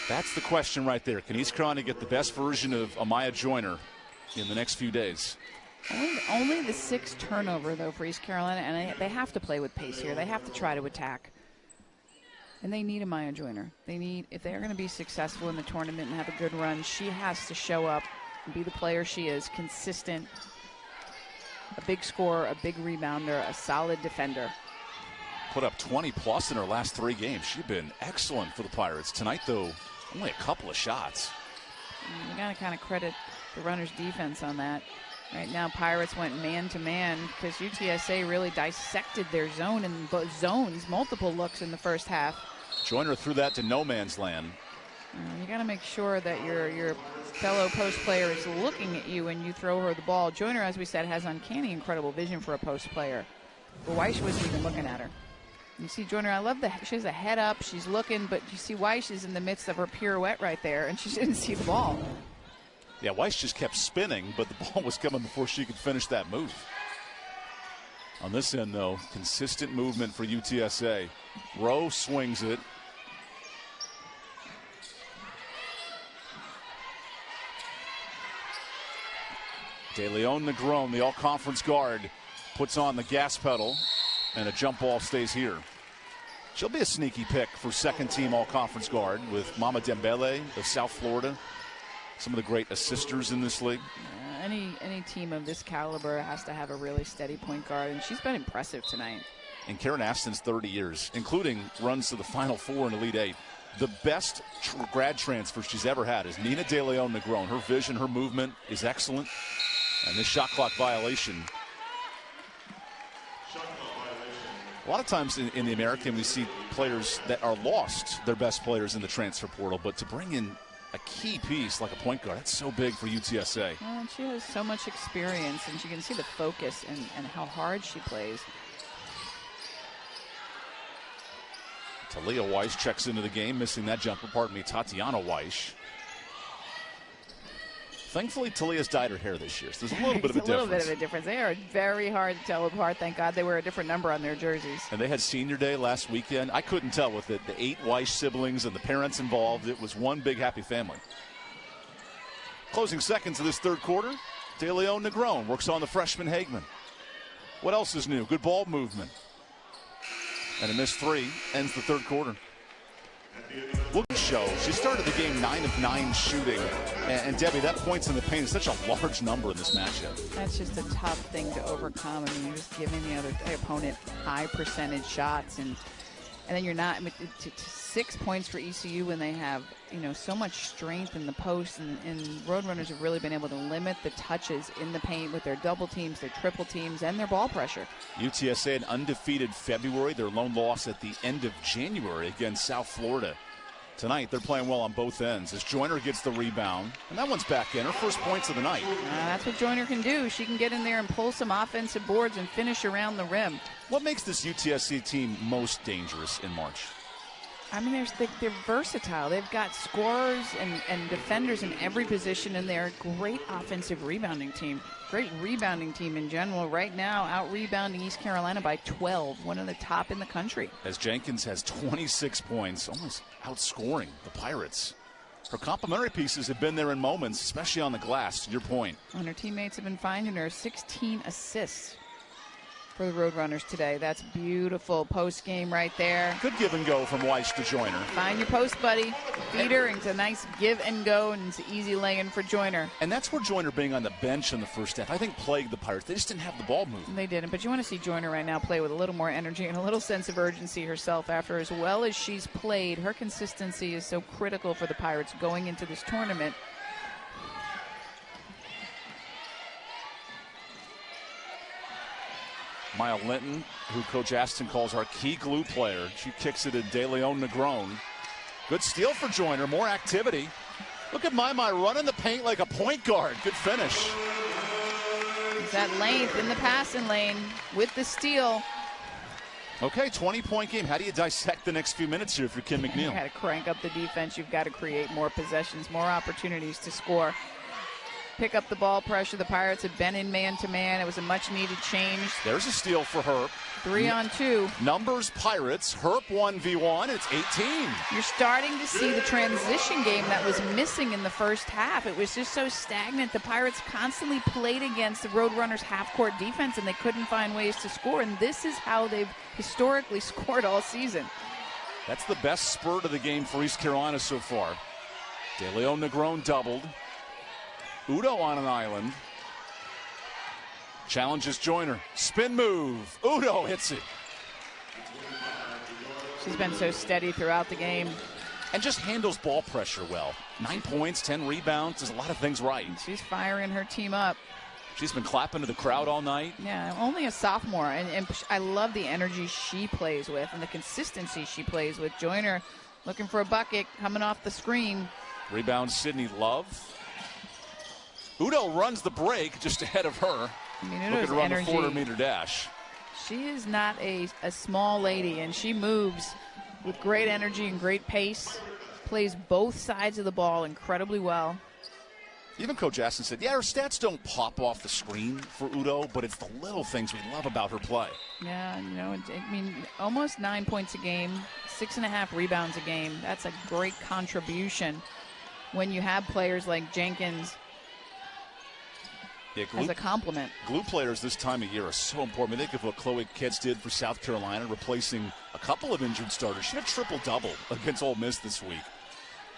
Speaker 1: That's the question right there. Can East Carolina get the best version of Amaya Joyner in the next few days?
Speaker 2: Only the 6th turnover, though, for East Carolina, and they have to play with pace here. They have to try to attack. And they need Amaya Joyner. They need, if they're going to be successful in the tournament and have a good run, she has to show up and be the player she is, consistent, a big scorer, a big rebounder, a solid defender.
Speaker 1: Put up 20-plus in her last 3 games. She's been excellent for the Pirates. Tonight, though, only a couple of shots.
Speaker 2: You got to kind of credit the runner's defense on that. Right now, Pirates went man-to-man because UTSA really dissected their zone in both zones, multiple looks in the first half.
Speaker 1: Joyner threw that to no man's land.
Speaker 2: You got to make sure that your fellow post player is looking at you when you throw her the ball. Joyner, as we said, has uncanny, incredible vision for a post player. But Weish wasn't even looking at her. You see Joyner, I love that she has a head up, she's looking, but you see Weish is in the midst of her pirouette right there, and she didn't see the ball.
Speaker 1: Yeah, Weiss just kept spinning, but the ball was coming before she could finish that move. On this end, though, consistent movement for UTSA. Rowe swings it. De Leon Negron, the all-conference guard, puts on the gas pedal, and a jump ball stays here. She'll be a sneaky pick for second-team all-conference guard with Mama Dembele of South Florida. Some of the great assisters in this league.
Speaker 2: Any team of this caliber has to have a really steady point guard, and she's been impressive tonight.
Speaker 1: And Karen Aston's 30 years, including runs to the Final Four and Elite 8. the best grad transfer she's ever had is Nina De Leon Negron. Her vision, her movement is excellent. And this shot clock violation. A lot of times in the American, we see players that are lost, their best players in the transfer portal. But to bring in a key piece like a point guard, that's so big for UTSA.
Speaker 2: Well, and she has so much experience, and you can see the focus and how hard she plays.
Speaker 1: Talia Weiss checks into the game, missing that jumper. Pardon me, Tatiana Weiss. Thankfully, Talia's dyed her hair this year, so there's a little bit of a difference.
Speaker 2: A little bit of a difference. They are very hard to tell apart. Thank God they wear a different number on their jerseys.
Speaker 1: And they had senior day last weekend. I couldn't tell with it. The 8 Weiss siblings and the parents involved. It was one big happy family. Closing seconds of this third quarter. De Leon Negron works on the freshman Hageman. What else is new? Good ball movement. And a missed 3 ends the third quarter. Look at show. She started the game 9 of 9 shooting. And Debbie, that points in the paint is such a large number in this matchup.
Speaker 2: That's just a tough thing to overcome. I mean, you're just giving the other opponent high percentage shots, and then you're not. I mean, to 6 points for ECU when they have, you know, so much strength in the post, and Roadrunners have really been able to limit the touches in the paint with their double teams, their triple teams, and their ball pressure.
Speaker 1: UTSA an undefeated February. Their lone loss at the end of January against South Florida. Tonight, they're playing well on both ends as Joyner gets the rebound. And that one's back in. Her first points of the night.
Speaker 2: That's what Joyner can do. She can get in there and pull some offensive boards and finish around the rim.
Speaker 1: What makes this UTSA team most dangerous in March?
Speaker 2: I mean, they're versatile. They've got scorers and defenders in every position, and they're a great offensive rebounding team. Great rebounding team in general. Right now, out-rebounding East Carolina by 12, one of the top in the country.
Speaker 1: As Jenkins has 26 points, almost outscoring the Pirates. Her complimentary pieces have been there in moments, especially on the glass, to your point.
Speaker 2: And her teammates have been finding her 16 assists for the Roadrunners today. That's beautiful post game right there.
Speaker 1: Good give and go from Weiss to Joyner.
Speaker 2: Find your post, buddy. Feed her, and it's a nice give and go, and it's easy lay-in for Joyner.
Speaker 1: And that's where Joyner being on the bench in the first half, I think, plagued the Pirates. They just didn't have the ball moving.
Speaker 2: They didn't, but you want to see Joyner right now play with a little more energy and a little sense of urgency herself after as well as she's played. Her consistency is so critical for the Pirates going into this tournament.
Speaker 1: Maya Linton, who Coach Aston calls our key glue player. She kicks it to De Leon Negron. Good steal for Joyner. More activity. Look at Maya running the paint like a point guard. Good finish.
Speaker 2: It's that length in the passing lane with the steal.
Speaker 1: Okay, 20-point game. How do you dissect the next few minutes here if you're Kim McNeil?
Speaker 2: You've got to crank up the defense. You've got to create more possessions, more opportunities to score. Pick up the ball pressure. The Pirates had been in man-to-man. It was a much-needed change.
Speaker 1: There's a steal for Herp.
Speaker 2: 3-on-2.
Speaker 1: Numbers Pirates. Herp 1v1. It's 18.
Speaker 2: You're starting to see the transition game that was missing in the first half. It was just so stagnant. The Pirates constantly played against the Roadrunners' half-court defense, and they couldn't find ways to score. And this is how they've historically scored all season.
Speaker 1: That's the best spurt of the game for East Carolina so far. De Leon Negron doubled. Udo on an island. Challenges Joyner. Spin move. Udo hits it.
Speaker 2: She's been so steady throughout the game.
Speaker 1: And just handles ball pressure well. 9 points, 10 rebounds. Does a lot of things right.
Speaker 2: She's firing her team up.
Speaker 1: She's been clapping to the crowd all night.
Speaker 2: Yeah, only a sophomore. And I love the energy she plays with and the consistency she plays with. Joyner looking for a bucket, coming off the screen.
Speaker 1: Rebound Sydney Love. Udo runs the break just ahead of her.
Speaker 2: I mean,
Speaker 1: looking
Speaker 2: Udo's
Speaker 1: to run
Speaker 2: energy.
Speaker 1: the 400-meter dash.
Speaker 2: She is not a small lady, and she moves with great energy and great pace. Plays both sides of the ball incredibly well.
Speaker 1: Even Coach Aston said, yeah, her stats don't pop off the screen for Udo, but it's the little things we love about her play.
Speaker 2: Yeah, you know, I mean, almost 9 points a game, 6.5 rebounds a game. That's a great contribution when you have players like Jenkins as a compliment.
Speaker 1: Glue players this time of year are so important. I think of what Chloe Ketz did for South Carolina, replacing a couple of injured starters. She had a triple-double against Ole Miss this week.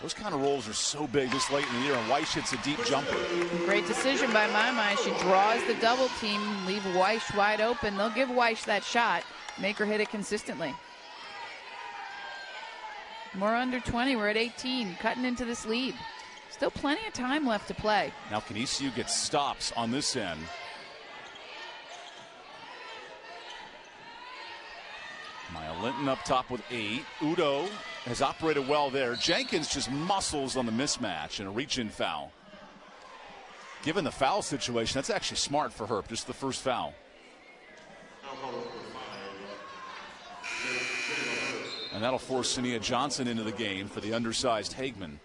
Speaker 1: Those kind of roles are so big this late in the year, and Weiss hits a deep jumper.
Speaker 2: Great decision by Maya. She draws the double team, leave Weiss wide open. They'll give Weiss that shot, make her hit it consistently. We're under 20. We're at 18, cutting into this lead. Still plenty of time left to play.
Speaker 1: Now can ECU get stops on this end? Maya Linton up top with 8. Udo has operated well there. Jenkins just muscles on the mismatch and a reach-in foul. Given the foul situation, that's actually smart for her, just the first foul. And that'll force Sania Johnson into the game for the undersized Hageman.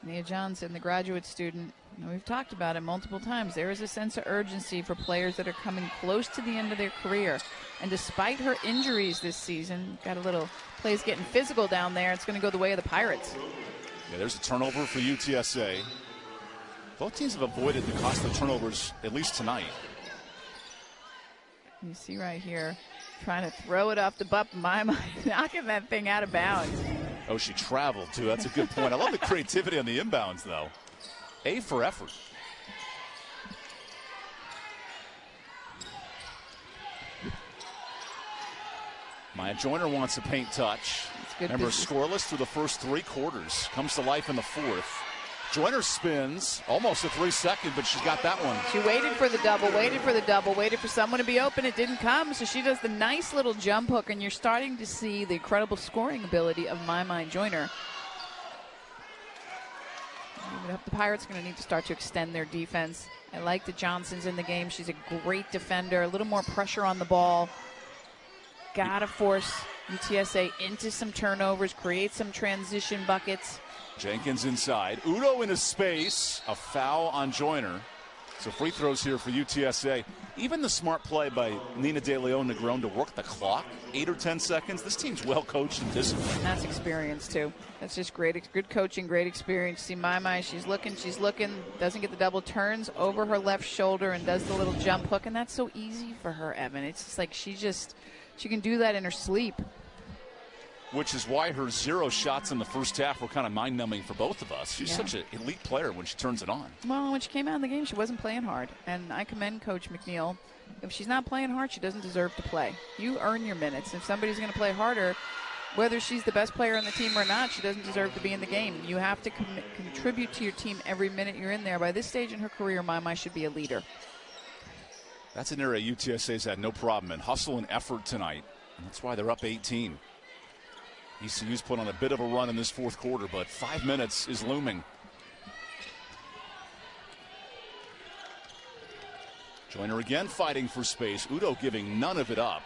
Speaker 2: Sania Johnson, the graduate student. We've talked about it multiple times. There is a sense of urgency for players that are coming close to the end of their career. And despite her injuries this season, got a little plays getting physical down there. It's going to go the way of the Pirates.
Speaker 1: Yeah, there's a turnover for UTSA. Both teams have avoided the costly turnovers, at least tonight.
Speaker 2: You see right here, trying to throw it off the butt, knocking that thing out of bounds.
Speaker 1: Oh, she traveled, too. That's a good point. I love the creativity on the inbounds, though. A for effort. Maya Joyner wants a paint touch. Remember, scoreless through the first 3 quarters. Comes to life in the 4th. Joyner spins, almost a 3-second, but she got that one.
Speaker 2: She waited for the double, waited for someone to be open. It didn't come, so she does the nice little jump hook, and you're starting to see the incredible scoring ability of Maya Joyner. The Pirates are going to need to start to extend their defense. I like that Johnson's in the game. She's a great defender, a little more pressure on the ball. Got to force UTSA into some turnovers, create some transition buckets.
Speaker 1: Jenkins inside. Udo in a space. A foul on Joyner. So free throws here for UTSA. Even the smart play by Nina De Leon Negron to work the clock, 8 or 10 seconds. This team's well coached and disciplined.
Speaker 2: And that's experience, too. That's just great. Good coaching, great experience. See Maya, she's looking, doesn't get the double, turns over her left shoulder and does the little jump hook. And that's so easy for her, Evan. It's just like she can do that in her sleep.
Speaker 1: Which is why her 0 shots in the first half were kind of mind-numbing for both of us. She's such an elite player when she turns it on. Well,
Speaker 2: when she came out in the game, she wasn't playing hard. And I commend Coach McNeil. If she's not playing hard, she doesn't deserve to play. You earn your minutes. If somebody's going to play harder, whether she's the best player on the team or not, she doesn't deserve to be in the game. You have to contribute to your team every minute you're in there. By this stage in her career, Maya should be a leader.
Speaker 1: That's an area UTSA's had no problem in. Hustle and effort tonight. And that's why they're up 18. ECU's put on a bit of a run in this 4th quarter, but 5 minutes is looming. Joyner again fighting for space. Udo giving none of it up.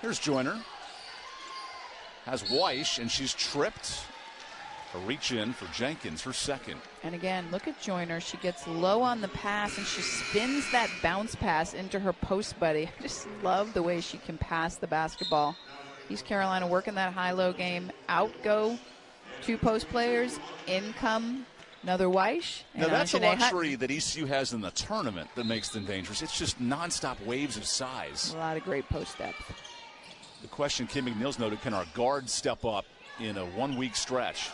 Speaker 1: Here's Joyner. Has Weish, and she's tripped. A reach in for Jenkins, her second.
Speaker 2: And again, look at Joyner. She gets low on the pass, and she spins that bounce pass into her post buddy. I just love the way she can pass the basketball. East Carolina working that high-low game. Out go 2 post players. In come another Weish.
Speaker 1: Now that's a luxury that ECU has in the tournament that makes them dangerous. It's just nonstop waves of size.
Speaker 2: A lot of great post depth.
Speaker 1: The question Kim McNeil's noted, can our guards step up in a 1-week stretch?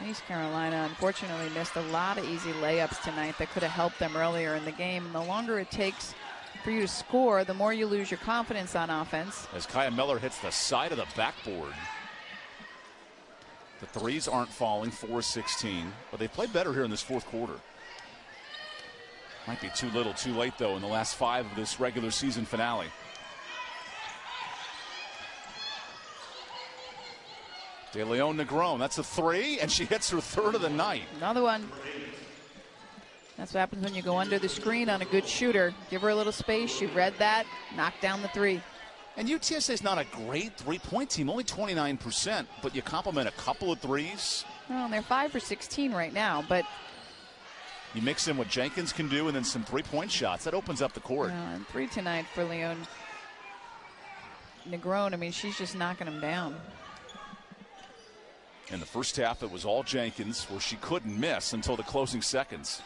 Speaker 2: East Carolina, unfortunately, missed a lot of easy layups tonight that could have helped them earlier in the game. And the longer it takes for you to score, the more you lose your confidence on offense.
Speaker 1: As Kaya Miller hits the side of the backboard. The threes aren't falling, 4-16. But they played better here in this 4th quarter. Might be too little, too late, though, in the last 5 of this regular season finale. De Leon Negron, that's a 3, and she hits her 3rd of the night.
Speaker 2: Another one. That's what happens when you go under the screen on a good shooter. Give her a little space. She read that, knocked down the 3.
Speaker 1: And UTSA is not a great 3-point team, only 29%, but you compliment a couple of threes.
Speaker 2: Well, they're 5 for 16 right now, but
Speaker 1: you mix in what Jenkins can do and then some 3-point shots. That opens up the court.
Speaker 2: And 3 tonight for Leon Negron. I mean, she's just knocking them down.
Speaker 1: In the first half, it was all Jenkins, where she couldn't miss until the closing seconds.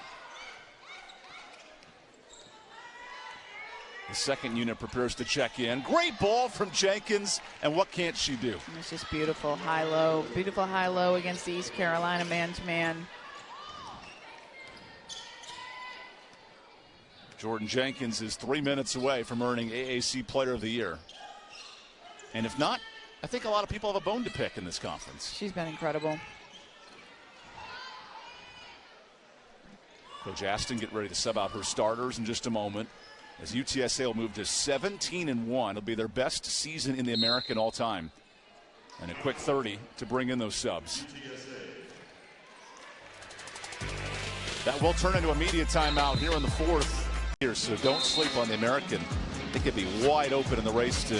Speaker 1: The second unit prepares to check in. Great ball from Jenkins, and what can't she do?
Speaker 2: It's just beautiful high-low. Beautiful high-low against the East Carolina man-to-man.
Speaker 1: Jordan Jenkins is 3 minutes away from earning AAC Player of the Year. And if not, I think a lot of people have a bone to pick in this conference.
Speaker 2: She's been incredible.
Speaker 1: Coach Aston getting ready to sub out her starters in just a moment, as UTSA will move to 17-1. It'll be their best season in the American all time. And a quick 30 to bring in those subs. That will turn into a media timeout here in the fourth. So don't sleep on the American. They could be wide open in the race to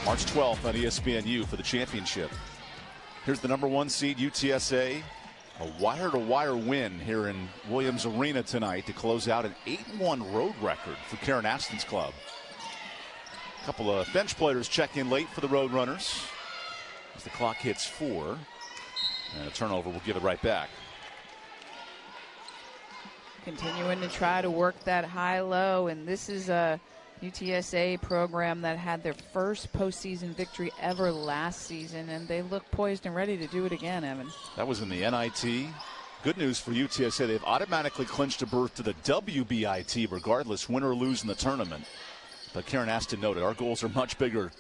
Speaker 1: March 12th on ESPNU for the championship. Here's the #1 seed UTSA. A wire-to-wire win here in Williams Arena tonight to close out an 8-1 road record for Karen Aston's club. A couple of bench players check in late for the Roadrunners as the clock hits 4. And a turnover will give it right back.
Speaker 2: Continuing to try to work that high-low, and this is a UTSA program that had their first postseason victory ever last season, and they look poised and ready to do it again, Evan.
Speaker 1: That was in the NIT. Good news for UTSA. They've automatically clinched a berth to the WBIT, regardless, win or lose in the tournament. But Karen Aston noted, our goals are much bigger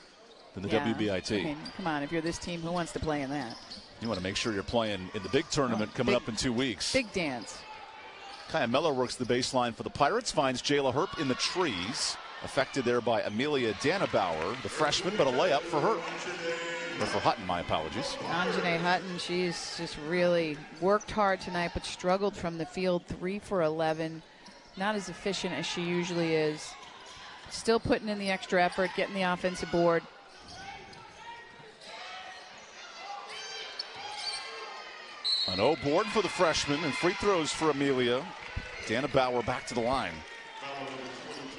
Speaker 1: than the WBIT.
Speaker 2: I mean, come on, if you're this team, who wants to play in that?
Speaker 1: You want to make sure you're playing in the big tournament coming up in 2 weeks.
Speaker 2: Big dance.
Speaker 1: Kaya Miller works the baseline for the Pirates, finds Jayla Herp in the trees. Affected there by Amelia Danabauer, the freshman, but a layup for her. Or for Hutton, my apologies.
Speaker 2: Anjanae Hutton, she's just really worked hard tonight, but struggled from the field. 3 for 11. Not as efficient as she usually is. Still putting in the extra effort, getting the offensive board.
Speaker 1: An O board for the freshman and free throws for Amelia. Danabauer back to the line.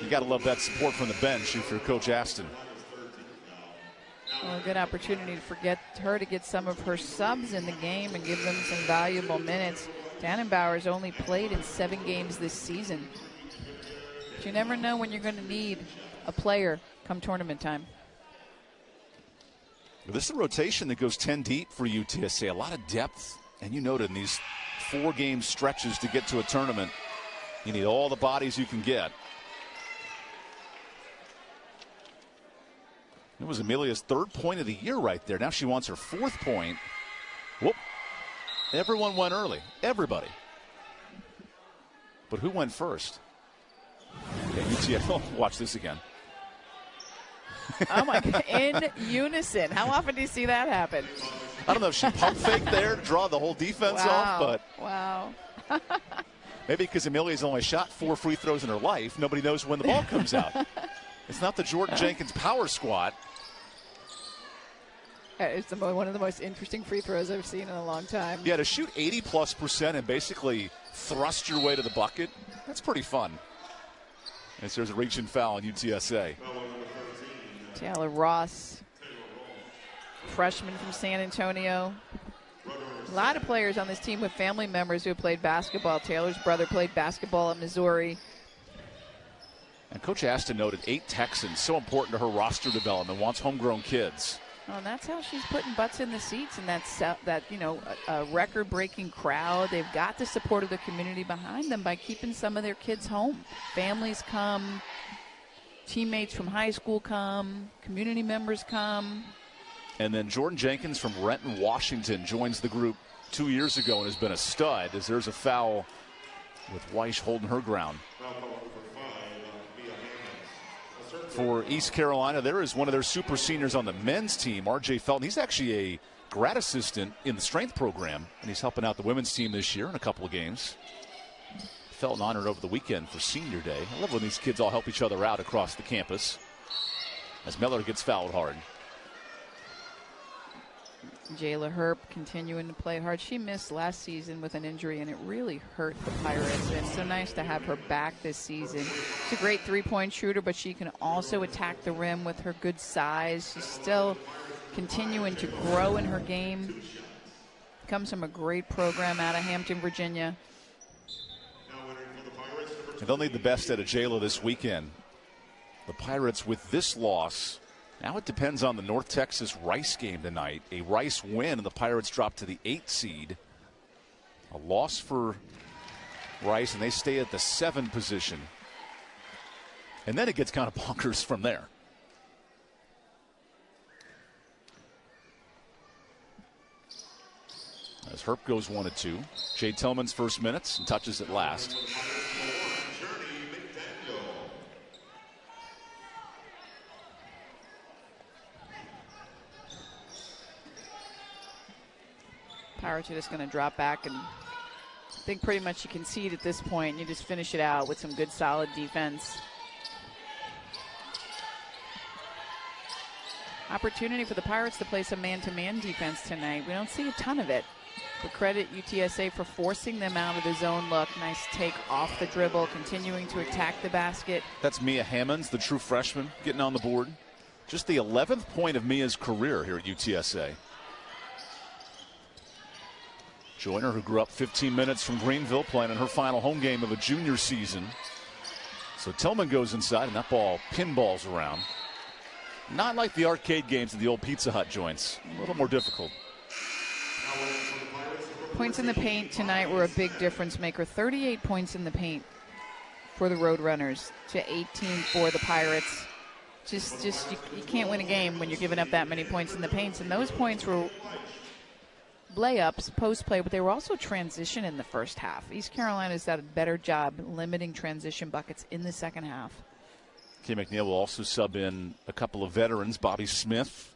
Speaker 1: You got to love that support from the bench if you're Coach Aston.
Speaker 2: Well, a good opportunity for her to get some of her subs in the game and give them some valuable minutes. Danabauer's only played in 7 games this season. But you never know when you're going to need a player come tournament time.
Speaker 1: This is a rotation that goes 10 deep for UTSA. A lot of depth. And you noted in these 4-game stretches to get to a tournament, you need all the bodies you can get. It was Amelia's 3rd point of the year right there. Now she wants her 4th point. Whoop. Everyone went early. Everybody. But who went first? Yeah, UTSA. Watch this again.
Speaker 2: Oh, my God. In unison. How often do you see that happen?
Speaker 1: I don't know if she pump faked there to draw the whole defense off, but
Speaker 2: wow.
Speaker 1: Maybe because Amelia's only shot 4 free throws in her life, nobody knows when the ball comes out. It's not the Jordan Jenkins power squat.
Speaker 2: It's one of the most interesting free throws I've seen in a long time.
Speaker 1: Yeah, to shoot 80+% and basically thrust your way to the bucket, that's pretty fun. As there's a reach and foul on UTSA.
Speaker 2: Taylor Ross, freshman from San Antonio. A lot of players on this team with family members who have played basketball. Taylor's brother played basketball at Missouri.
Speaker 1: And Coach Aston noted 8 Texans, so important to her roster development, wants homegrown kids.
Speaker 2: Oh, and that's how she's putting butts in the seats, and that a record-breaking crowd. They've got the support of the community behind them by keeping some of their kids home. Families come, teammates from high school come, community members come.
Speaker 1: And then Jordan Jenkins from Renton, Washington joins the group 2 years ago and has been a stud, as there's a foul with Weish holding her ground. For East Carolina, there is one of their super seniors on the men's team, R.J. Felton. He's actually a grad assistant in the strength program, and he's helping out the women's team this year in a couple of games. Felton honored over the weekend for Senior Day. I love when these kids all help each other out across the campus as Miller gets fouled hard.
Speaker 2: Jayla Herp continuing to play hard. She missed last season with an injury, and it really hurt the Pirates. And it's so nice to have her back this season. She's a great three-point shooter, but she can also attack the rim with her good size. She's still continuing to grow in her game. Comes from a great program out of Hampton, Virginia.
Speaker 1: And they'll need the best out of Jayla this weekend. The Pirates, with this loss, now it depends on the North Texas Rice game tonight. A Rice win, and the Pirates drop to the 8th seed. A loss for Rice, and they stay at the 7 position. And then it gets kind of bonkers from there. As Herp goes 1-2. Jay Tillman's first minutes and touches it last.
Speaker 2: Pirates are just going to drop back, and I think pretty much you concede at this point. You just finish it out with some good, solid defense. Opportunity for the Pirates to play some man-to-man defense tonight. We don't see a ton of it. But credit UTSA for forcing them out of the zone look. Nice take off the dribble, continuing to attack the basket.
Speaker 1: That's Mia Hammonds, the true freshman, getting on the board. Just the 11th point of Mia's career here at UTSA. Joyner, who grew up 15 minutes from Greenville, playing in her final home game of a junior season. So Tillman goes inside, and that ball pinballs around. Not like the arcade games at the old Pizza Hut joints. A little more difficult.
Speaker 2: Points in the paint tonight were a big difference maker. 38 points in the paint for the Roadrunners to 18 for the Pirates. Just you can't win a game when you're giving up that many points in the paints. And those points were layups, post play, but they were also transition in the first half. East Carolina's done a better job limiting transition buckets in the second half.
Speaker 1: Kay McNeil will also sub in a couple of veterans, Bobby Smith,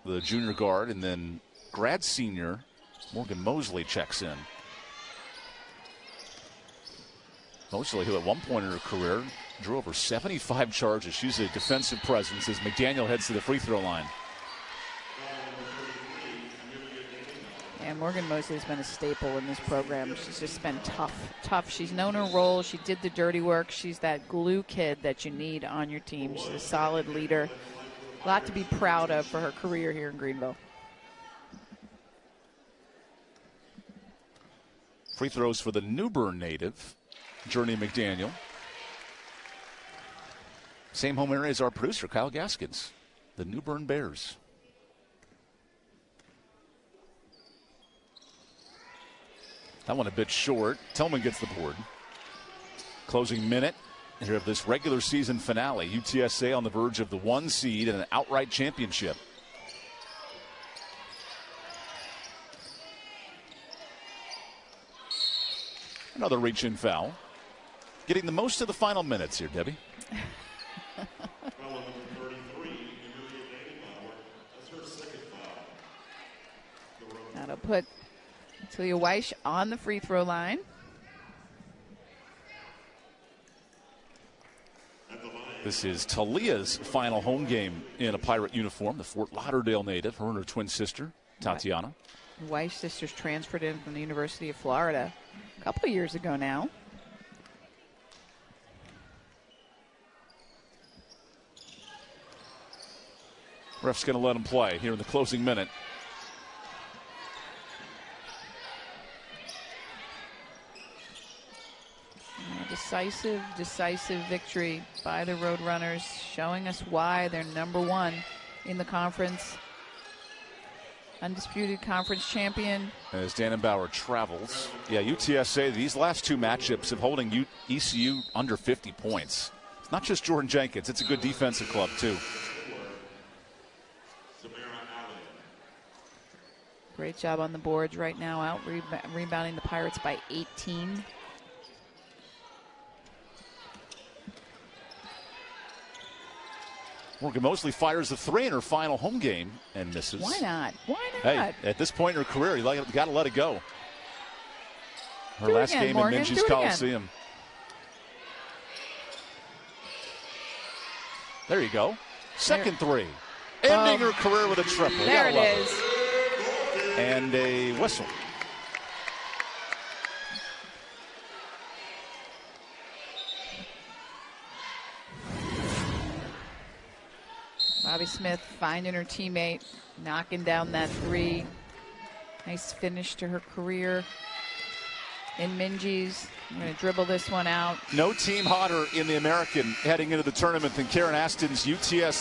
Speaker 1: the junior guard, and then grad senior Morgan Mosley checks in. Mosley, who at one point in her career drew over 75 charges. She's a defensive presence as McDaniel heads to the free throw line.
Speaker 2: And Morgan Mosley has been a staple in this program. She's just been tough. She's known her role. She did the dirty work. She's that glue kid that you need on your team. She's a solid leader. A lot to be proud of for her career here in Greenville.
Speaker 1: Free throws for the New Bern native, Journey McDaniel. Same home area as our producer, Kyle Gaskins, the New Bern Bears. That one a bit short. Tillman gets the board. Closing minute here of this regular season finale. UTSA on the verge of the 1 seed and an outright championship. Another reach-in foul. Getting the most of the final minutes here, Debbie.
Speaker 2: That'll put Talia Weish on the free throw line.
Speaker 1: This is Talia's final home game in a Pirate uniform, the Fort Lauderdale native, her and her twin sister, Tatiana.
Speaker 2: Weish sisters transferred in from the University of Florida a couple of years ago now.
Speaker 1: Ref's going to let him play here in the closing minute. Decisive victory by the Roadrunners, showing us why they're #1 in the conference. Undisputed conference champion. As Dannenbauer travels. Yeah, UTSA, these last two matchups of holding ECU under 50 points. It's not just Jordan Jenkins, it's a good defensive club too. Great job on the boards right now, out rebounding the Pirates by 18. Morgan Mosley fires a 3 in her final home game and misses. Why not? Why not? Hey, at this point in her career, you got to let it go. Her last game in Minji's Coliseum. There you go. Second 3. Ending her career with a triple. There it is. And a whistle. Bobby Smith finding her teammate, knocking down that 3. Nice finish to her career in Minji's. I'm going to dribble this one out. No team hotter in the American heading into the tournament than Karen Aston's UTSA